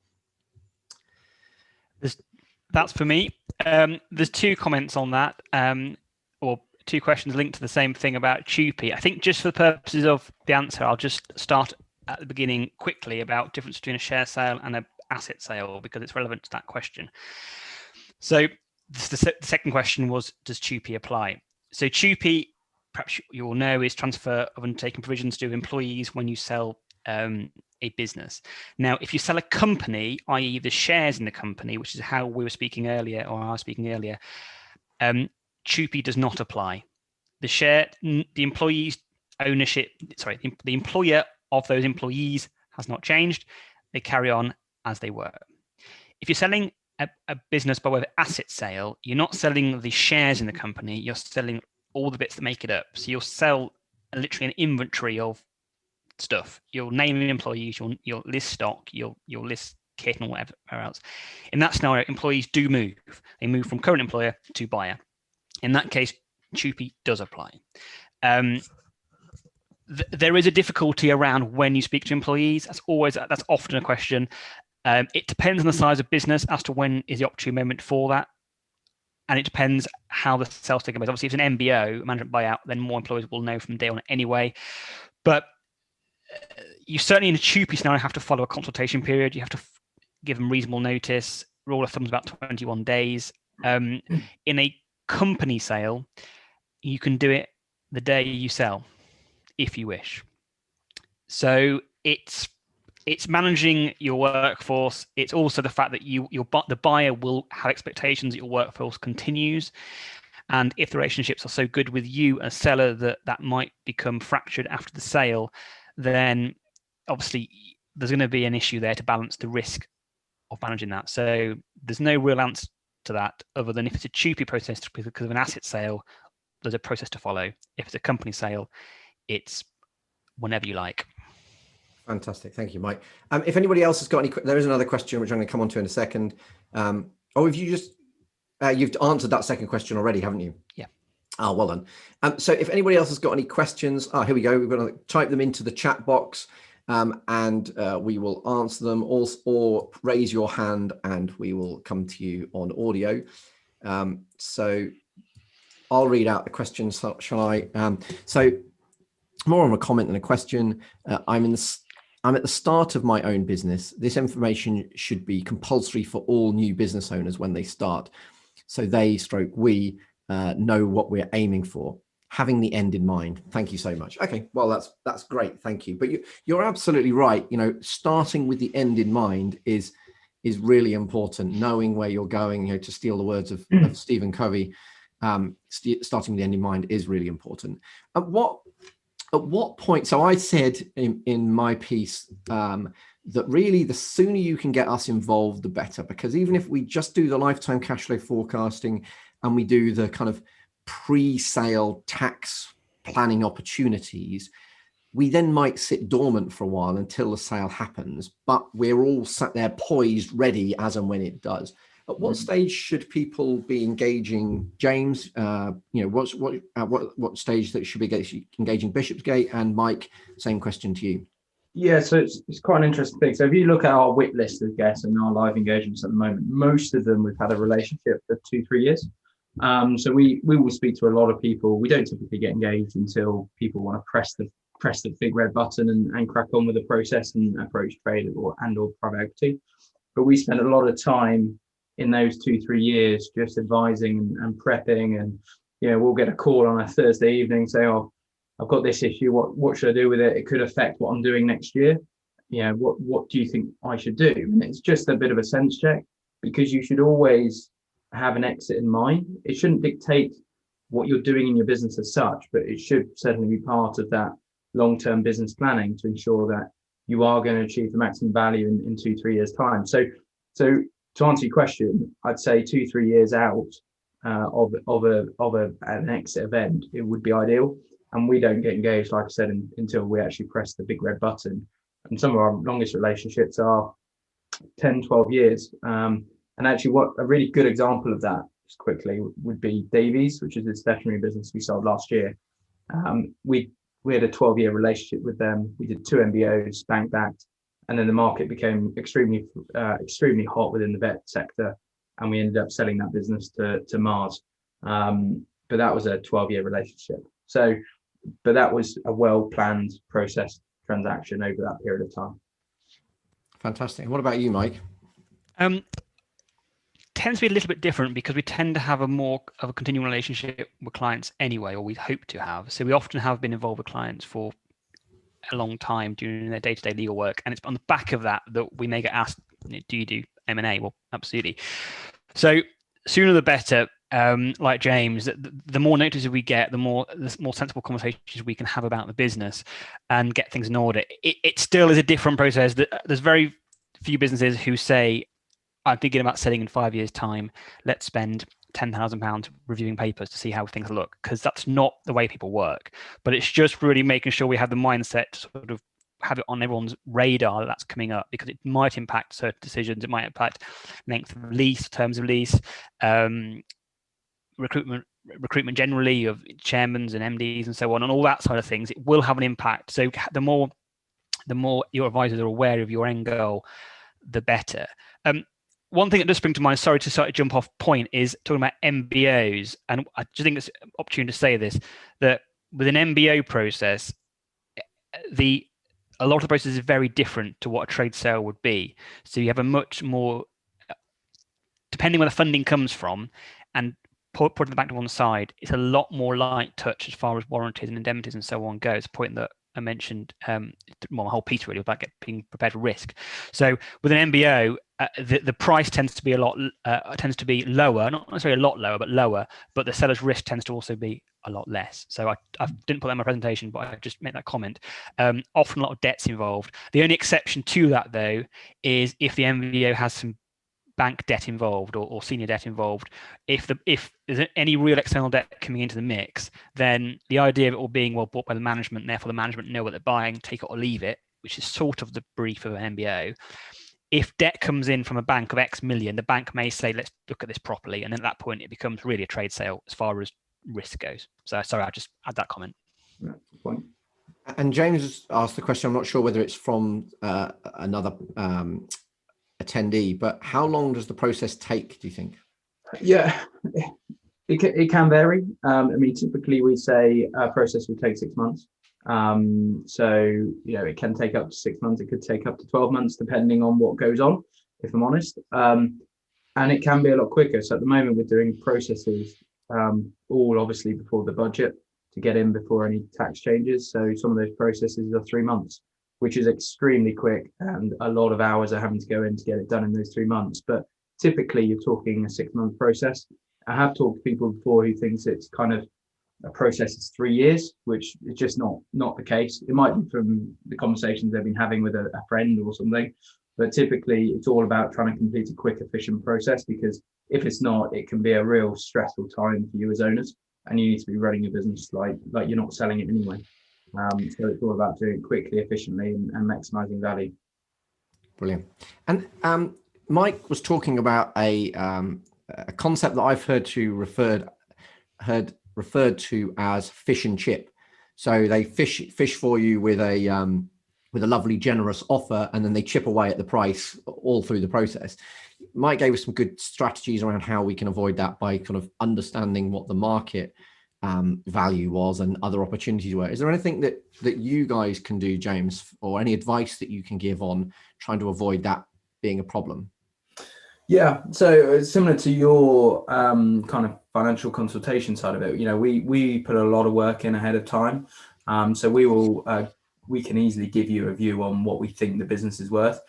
That's for me. There's 2 comments on that, or 2 questions linked to the same thing about Chupi. I think just for the purposes of the answer, I'll just start at the beginning quickly about the difference between a share sale and an asset sale, because it's relevant to that question. So the second question was, does Chupi apply? So Chupi, perhaps you all know, is transfer of undertaking provisions to employees when you sell a business. Now, if you sell a company, i.e. the shares in the company, which is how we were speaking earlier, or I was speaking earlier, Chupi does not apply. the employees' ownership, the employer of those employees has not changed. They carry on as they were. If you're selling a business by way of asset sale, you're not selling the shares in the company, you're selling all the bits that make it up. So you'll sell literally an inventory of stuff. You'll name employees, you'll list stock, you'll list kit and whatever else. In that scenario, employees do move. They move from current employer to buyer. In that case, CHUPI does apply. There is a difficulty around when you speak to employees. That's often a question. It depends on the size of business as to when is the opportune moment for that. And it depends how the sales taking place. Obviously, if it's an MBO, management buyout, then more employees will know from day one anyway. But you certainly in a CHUPI scenario have to follow a consultation period. You have to give them reasonable notice. Rule of thumb is about 21 days. In a company sale, you can do it the day you sell, if you wish. So it's managing your workforce. It's also the fact that the buyer will have expectations that your workforce continues. And if the relationships are so good with you as seller that might become fractured after the sale, then obviously there's going to be an issue there to balance the risk of managing that. So there's no real answer to that other than if it's a CHUPI process because of an asset sale, there's a process to follow. If it's a company sale, it's whenever you like. Fantastic. Thank you, Mike. If anybody else has got any, there is another question which I'm going to come on to in a second. If you just, you've answered that second question already, haven't you? Yeah. Oh, well done. So if anybody else has got any questions, here we go. We're going to type them into the chat box and we will answer them, or raise your hand and we will come to you on audio. So I'll read out the questions, shall I? So more on a comment than a question. I'm at the start of my own business. This information should be compulsory for all new business owners when they start. So we know what we're aiming for, having the end in mind. Thank you so much. Okay, well, that's great. Thank you. But you're absolutely right. Starting with the end in mind is really important. Knowing where you're going, to steal the words of Stephen Covey, starting with the end in mind is really important. At what point, so I said in my piece that really the sooner you can get us involved, the better, because even if we just do the lifetime cash flow forecasting and we do the kind of pre-sale tax planning opportunities, we then might sit dormant for a while until the sale happens, but we're all sat there poised, ready as and when it does. At what stage should people be engaging, James? What stage that should be engaging Bishopsgate? And Mike, same question to you. Yeah, so it's quite an interesting thing. So if you look at our WIT list of guests and our live engagements at the moment, most of them we've had a relationship for 2-3 years. So we will speak to a lot of people. We don't typically get engaged until people want to press the big red button and crack on with the process and approach trade or private equity. But we spend a lot of time in those 2-3 years just advising and prepping, and we'll get a call on a Thursday evening, say, oh, I've got this issue, what should I do with it? It could affect what I'm doing next year. What do you think I should do? And it's just a bit of a sense check, because you should always have an exit in mind. It shouldn't dictate what you're doing in your business as such, but it should certainly be part of that long-term business planning to ensure that you are going to achieve the maximum value in 2-3 years time. So to answer your question, I'd say 2-3 years out of an exit event, it would be ideal. And we don't get engaged, like I said, until we actually press the big red button. And some of our longest relationships are 10, 12 years. And actually, what a really good example of that, just quickly, would be Davies, which is a stationery business we sold last year. We had a 12-year relationship with them. We did 2 MBOs, bank backed, and then the market became extremely hot within the vet sector, and we ended up selling that business to Mars. But that was a 12-year relationship. But that was a well-planned process transaction over that period of time. Fantastic. And what about you, Mike? Tends to be a little bit different because we tend to have a more of a continuing relationship with clients anyway, or we hope to have. So we often have been involved with clients for a long time doing their day-to-day legal work, and it's on the back of that we may get asked, do you do M&A? Well, absolutely. So sooner the better. like James, the more notices we get, the more sensible conversations we can have about the business and get things in order. It still is a different process. There's very few businesses who say, I'm thinking about selling in 5 years' time. Let's spend £10,000 reviewing papers to see how things look, because that's not the way people work. But it's just really making sure we have the mindset to sort of have it on everyone's radar that's coming up, because it might impact certain decisions. It might impact length of lease, terms of lease, recruitment generally of chairmans and MDs and so on, and all that side of things. It will have an impact. So the more your advisors are aware of your end goal, the better. One thing that does spring to mind, sorry to sort of jump off point, is talking about MBOs. And I just think it's opportune to say this, that with an MBO process, a lot of the process is very different to what a trade sale would be. So you have a much more, depending where the funding comes from, and putting the bank to one side, it's a lot more light touch as far as warranties and indemnities and so on goes. A point that I mentioned, well, my whole piece really about being prepared for risk. So with an MBO, the price tends to be lower, not necessarily a lot lower, but lower. But the seller's risk tends to also be a lot less. So I didn't put that in my presentation, but I just made that comment. Often a lot of debt's involved. The only exception to that, though, is if the MBO has some bank debt involved or senior debt involved. If there's any real external debt coming into the mix, then the idea of it all being well bought by the management, and therefore the management know what they're buying, take it or leave it, which is sort of the brief of an MBO. If debt comes in from a bank of X million, the bank may say, let's look at this properly. And then at that point, it becomes really a trade sale as far as risk goes. So sorry, I just add that comment. Yeah, good point. And James asked the question, I'm not sure whether it's from another attendee, but how long does the process take, do you think? Yeah, it can vary. I mean, typically we say a process will take 6 months. So, it can take up to 6 months. It could take up to 12 months, depending on what goes on, if I'm honest. And it can be a lot quicker. So at the moment, we're doing processes, all obviously before the budget, to get in before any tax changes. So some of those processes are 3 months, which is extremely quick, and a lot of hours are having to go in to get it done in those 3 months. But typically you're talking a 6-month process. I have talked to people before who thinks it's kind of a process is 3 years, which is just not the case. It might be from the conversations they've been having with a friend or something, but typically it's all about trying to complete a quick, efficient process, because if it's not, it can be a real stressful time for you as owners, and you need to be running your business like you're not selling it anyway. So it's all about doing it quickly, efficiently, and maximising value. Brilliant. And Mike was talking about a concept that I've heard referred to as fish and chip. So they fish for you with a lovely, generous offer, and then they chip away at the price all through the process. Mike gave us some good strategies around how we can avoid that by kind of understanding what the market value was and other opportunities were. Is there anything that you guys can do, James, or any advice that you can give on trying to avoid that being a problem? Yeah, so similar to your kind of financial consultation side of it, we put a lot of work in ahead of time. So we can easily give you a view on what we think the business is worth.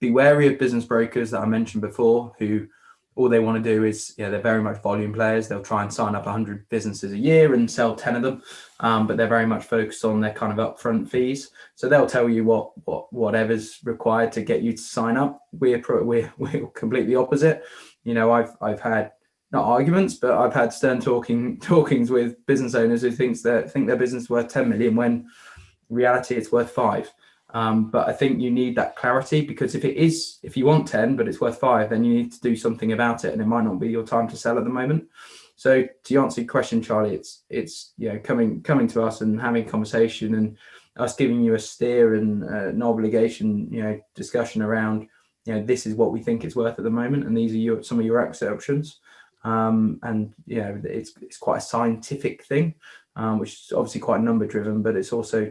Be wary of business brokers that I mentioned before, who all they want to do is, they're very much volume players. They'll try and sign up 100 businesses a year and sell 10 of them, but they're very much focused on their kind of upfront fees. So they'll tell you whatever's required to get you to sign up. We're completely opposite. I've had not arguments, but I've had stern talkings with business owners who think their business is worth 10 million when in reality it's worth 5. But I think you need that clarity, because if you want 10 but it's worth 5, then you need to do something about it, and it might not be your time to sell at the moment. So to answer your question, Charlie, it's coming to us and having a conversation, and us giving you a steer and an obligation discussion around this is what we think it's worth at the moment, and these are some of your exit options. And it's quite a scientific thing, which is obviously quite number driven, but it's also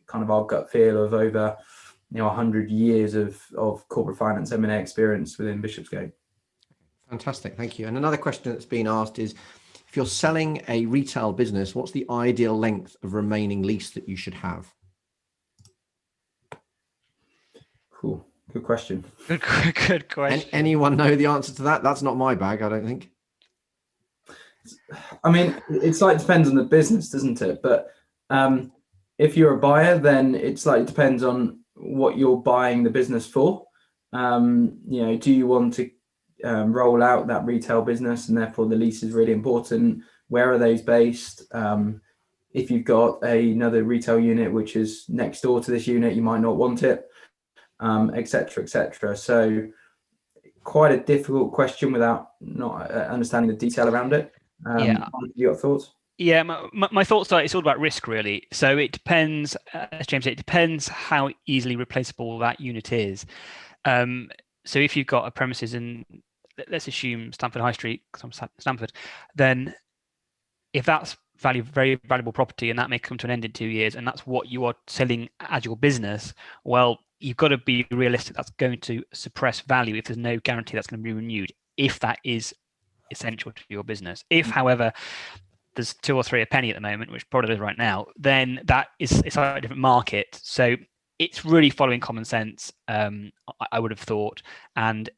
kind of our gut feel of over 100 years of corporate finance M&A experience within Bishopsgate. Fantastic, thank you. And another question that's been asked is, if you're selling a retail business, what's the ideal length of remaining lease that you should have? Cool. Good question. Good question. Anyone know the answer to that? That's not my bag, I don't think. I mean, it's like depends on the business, doesn't it? But if you're a buyer, then it's like it depends on what you're buying the business for. Do you want to roll out that retail business, and therefore the lease is really important? Where are those based? If you've got another retail unit which is next door to this unit, you might not want it, etc., etc. So quite a difficult question without not understanding the detail around it. You got thoughts? Yeah, my thoughts are it's all about risk, really. So it depends, as James said, it depends how easily replaceable that unit is. So if you've got a premises in, let's assume Stamford High Street, because I'm Stamford, then if that's very valuable property and that may come to an end in 2 years, and that's what you are selling as your business, well, you've got to be realistic. That's going to suppress value if there's no guarantee that's going to be renewed, if that is essential to your business. If, however, there's 2 or 3 a penny at the moment, which probably is right now, then it's a different market. So it's really following common sense, I would have thought. And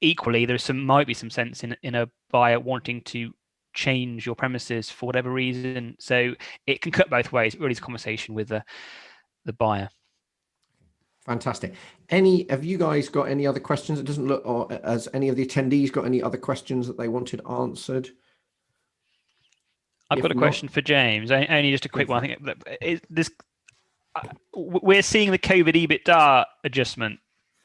equally, might be some sense in a buyer wanting to change your premises for whatever reason. So it can cut both ways. It really is a conversation with the buyer. Fantastic. Have you guys got any other questions? It doesn't look, or has any of the attendees got any other questions that they wanted answered? I've got a question for James. Only just a quick one. I think we're seeing the COVID Ebitda adjustment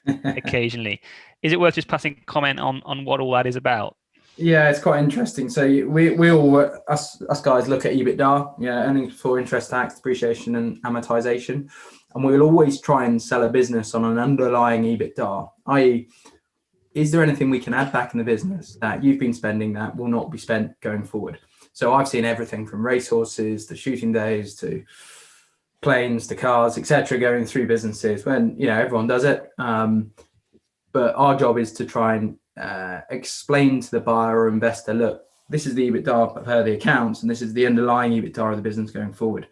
occasionally. Is it worth just passing comment on what all that is about? Yeah, it's quite interesting. So we all us guys look at Ebitda, earnings before interest, tax, depreciation, and amortization, and we'll always try and sell a business on an underlying Ebitda, i.e., is there anything we can add back in the business that you've been spending that will not be spent going forward? So I've seen everything from racehorses to shooting days to planes to cars, etc., going through businesses when everyone does it. But our job is to try and explain to the buyer or investor, look, this is the Ebitda per the accounts, and this is the underlying Ebitda of the business going forward.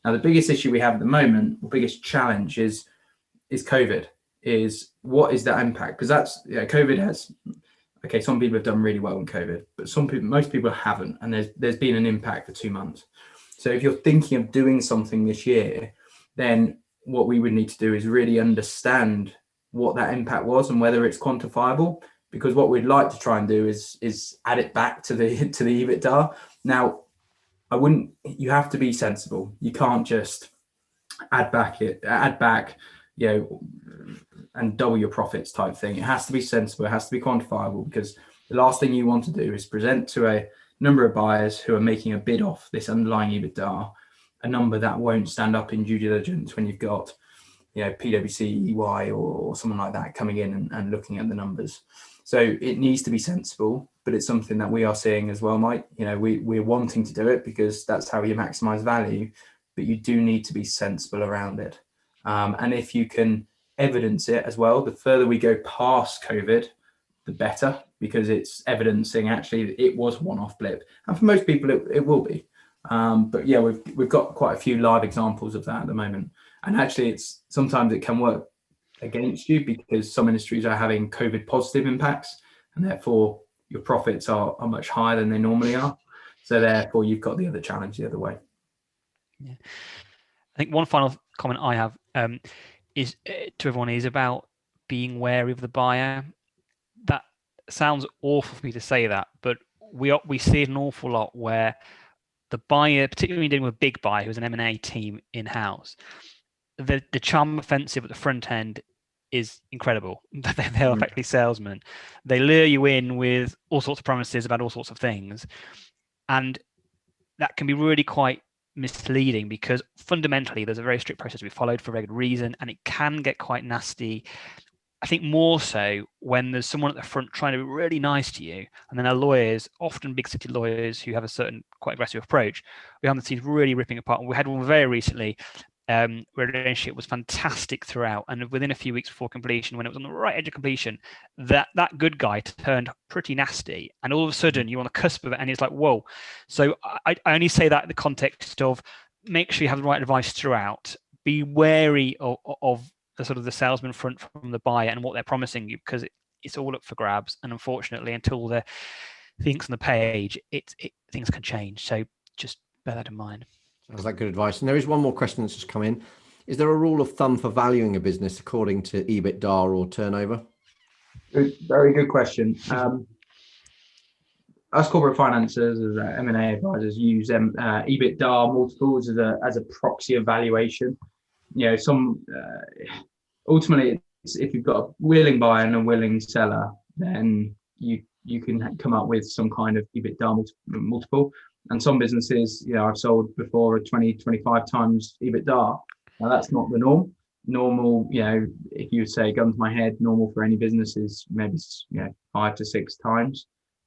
Now, the biggest issue we have at the moment, the biggest challenge is COVID. Is what is that impact? Because that's COVID has. Okay, some people have done really well in COVID, but most people haven't, and there's been an impact for 2 months. So if you're thinking of doing something this year, then what we would need to do is really understand what that impact was and whether it's quantifiable. Because what we'd like to try and do is add it back to the Ebitda. Now, you have to be sensible. You can't just add back, and double your profits type thing. It has to be sensible. It has to be quantifiable, because the last thing you want to do is present to a number of buyers who are making a bid off this underlying Ebitda, a number that won't stand up in due diligence when you've got, PwC, EY, or someone like that coming in and looking at the numbers. So it needs to be sensible, but it's something that we are seeing as well, Mike. We're wanting to do it because that's how you maximize value, but you do need to be sensible around it. And if you can evidence it as well, the further we go past COVID, the better, because it's evidencing actually it was one-off blip, and for most people it will be. But yeah, we've got quite a few live examples of that at the moment, and actually sometimes it can work against you because some industries are having COVID positive impacts, and therefore your profits are much higher than they normally are. So therefore you've got the other challenge the other way. Yeah, I think one final comment I have is to everyone is about being wary of the buyer. That sounds awful for me to say that, but we see it an awful lot where the buyer, particularly dealing with a big buyer who's an M&A team in-house, the charm offensive at the front end is incredible. They're effectively salesmen. They lure you in with all sorts of promises about all sorts of things, and that can be really quite misleading, because fundamentally there's a very strict process to be followed for a very good reason, and it can get quite nasty. I think more so when there's someone at the front trying to be really nice to you, and then our lawyers, often big city lawyers who have a certain quite aggressive approach, behind the scenes really ripping apart. We had one very recently where the relationship was fantastic throughout, and within a few weeks before completion, when it was on the right edge of completion, that good guy turned pretty nasty, and all of a sudden you're on the cusp of it, and it's like, whoa. So I only say that in the context of make sure you have the right advice throughout. Be wary of the sort of the salesman front from the buyer and what they're promising you, because it's all up for grabs, and unfortunately until the ink's on the page, things can change. So just bear that in mind. Sounds like good advice. And there is one more question that's just come in. Is there a rule of thumb for valuing a business according to Ebitda or turnover? Very good question. Us corporate financiers, as M&A advisors, use Ebitda multiples as a proxy of valuation. Ultimately, if you've got a willing buyer and a willing seller, then you can come up with some kind of Ebitda multiple. And some businesses, I've sold before at 20, 25 times Ebitda. Now that's not the norm. Normal, if you say gun to my head, normal for any business is maybe 5 to 6 times.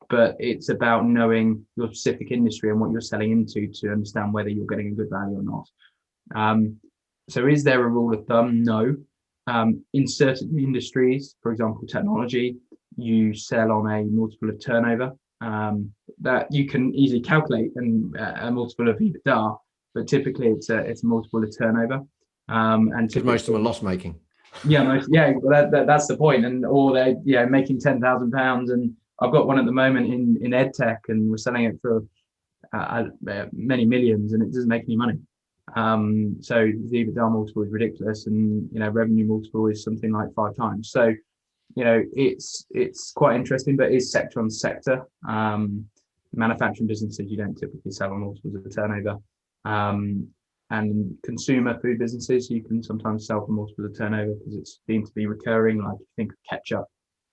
But it's about knowing your specific industry and what you're selling into to understand whether you're getting a good value or not. So is there a rule of thumb? No. In certain industries, for example, technology, you sell on a multiple of turnover that you can easily calculate and a multiple of EBITDA, but typically it's a multiple of turnover. And because most of them are loss making. Well, that's the point. Or they're making £10,000, and I've got one at the moment in EdTech, and we're selling it for many millions, and it doesn't make any money. So the EBITDA multiple is ridiculous, and revenue multiple is something like 5 times. So it's quite interesting, but it's sector on sector. Manufacturing businesses, you don't typically sell on multiples of the turnover. And consumer food businesses, you can sometimes sell for multiples of turnover because it's deemed to be recurring. Like if you think of ketchup,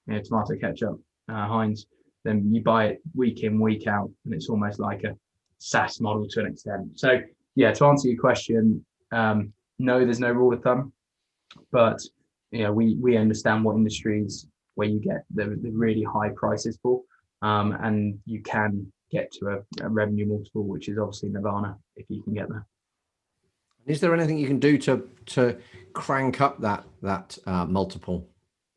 tomato ketchup, Heinz, then you buy it week in, week out, and it's almost like a SaaS model to an extent. So to answer your question, no, there's no rule of thumb, but we understand what industries where you get the really high prices for, and you can get to a revenue multiple, which is obviously nirvana if you can get there. Is there anything you can do to crank up that multiple?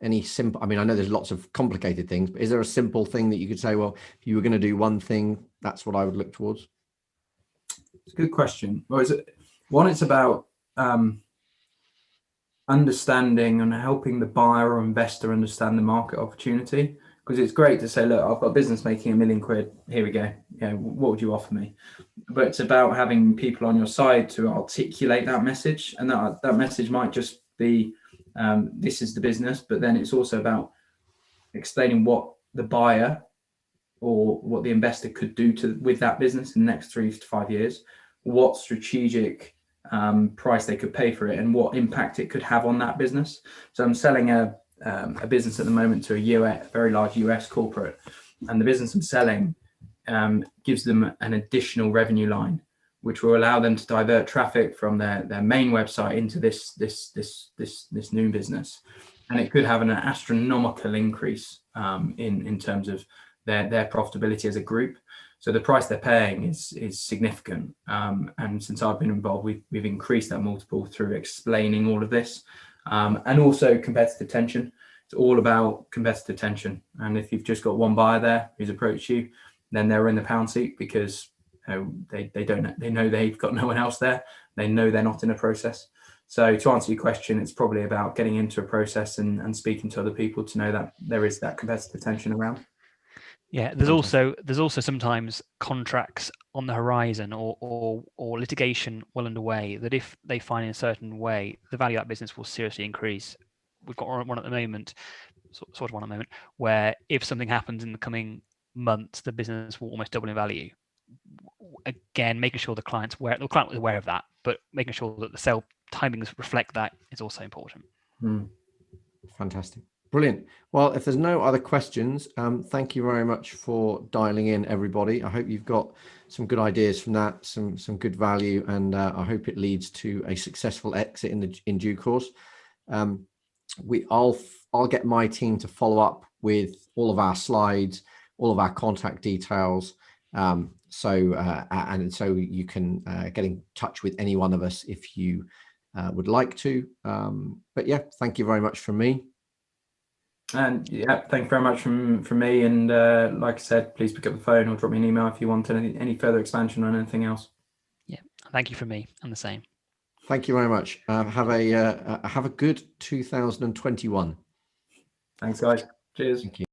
Any simple? I mean, I know there's lots of complicated things, but is there a simple thing that you could say, well, if you were going to do one thing, that's what I would look towards? It's a good question. Well, it's about understanding and helping the buyer or investor understand the market opportunity. Because it's great to say, look, I've got a business making £1 million. Here we go. What would you offer me? But it's about having people on your side to articulate that message, and that message might just be, this is the business. But then it's also about explaining what the buyer or what the investor could do with that business in the next 3 to 5 years, what strategic price they could pay for it, and what impact it could have on that business. So I'm selling a business at the moment to a very large US corporate, and the business I'm selling gives them an additional revenue line, which will allow them to divert traffic from their main website into this new business, and it could have an astronomical increase in terms of their profitability as a group. So the price they're paying is significant, and since I've been involved, we've increased that multiple through explaining all of this, and also competitive tension. It's all about competitive tension, and if you've just got one buyer there who's approached you, then they're in the pound seat because they know they've got no one else there. They know they're not in a process. So to answer your question, it's probably about getting into a process and speaking to other people to know that there is that competitive tension around. Yeah, there's also sometimes contracts on the horizon or litigation well underway that if they find in a certain way, the value of that business will seriously increase. We've got one at the moment, sort of one at the moment, where if something happens in the coming months, the business will almost double in value. Again, making sure the client was aware of that, but making sure that the sale timings reflect that is also important. Fantastic. Brilliant. Well, if there's no other questions, thank you very much for dialing in, everybody. I hope you've got some good ideas from that, some good value, and I hope it leads to a successful exit in due course. I'll get my team to follow up with all of our slides, all of our contact details, so you can get in touch with any one of us if you would like to. But yeah, thank you very much from me. And thank you very much from me. And like I said, please pick up the phone or drop me an email if you want any further expansion on anything else. Yeah, thank you from me, and the same. Thank you very much. Have a good 2021. Thanks, guys. Cheers. Thank you.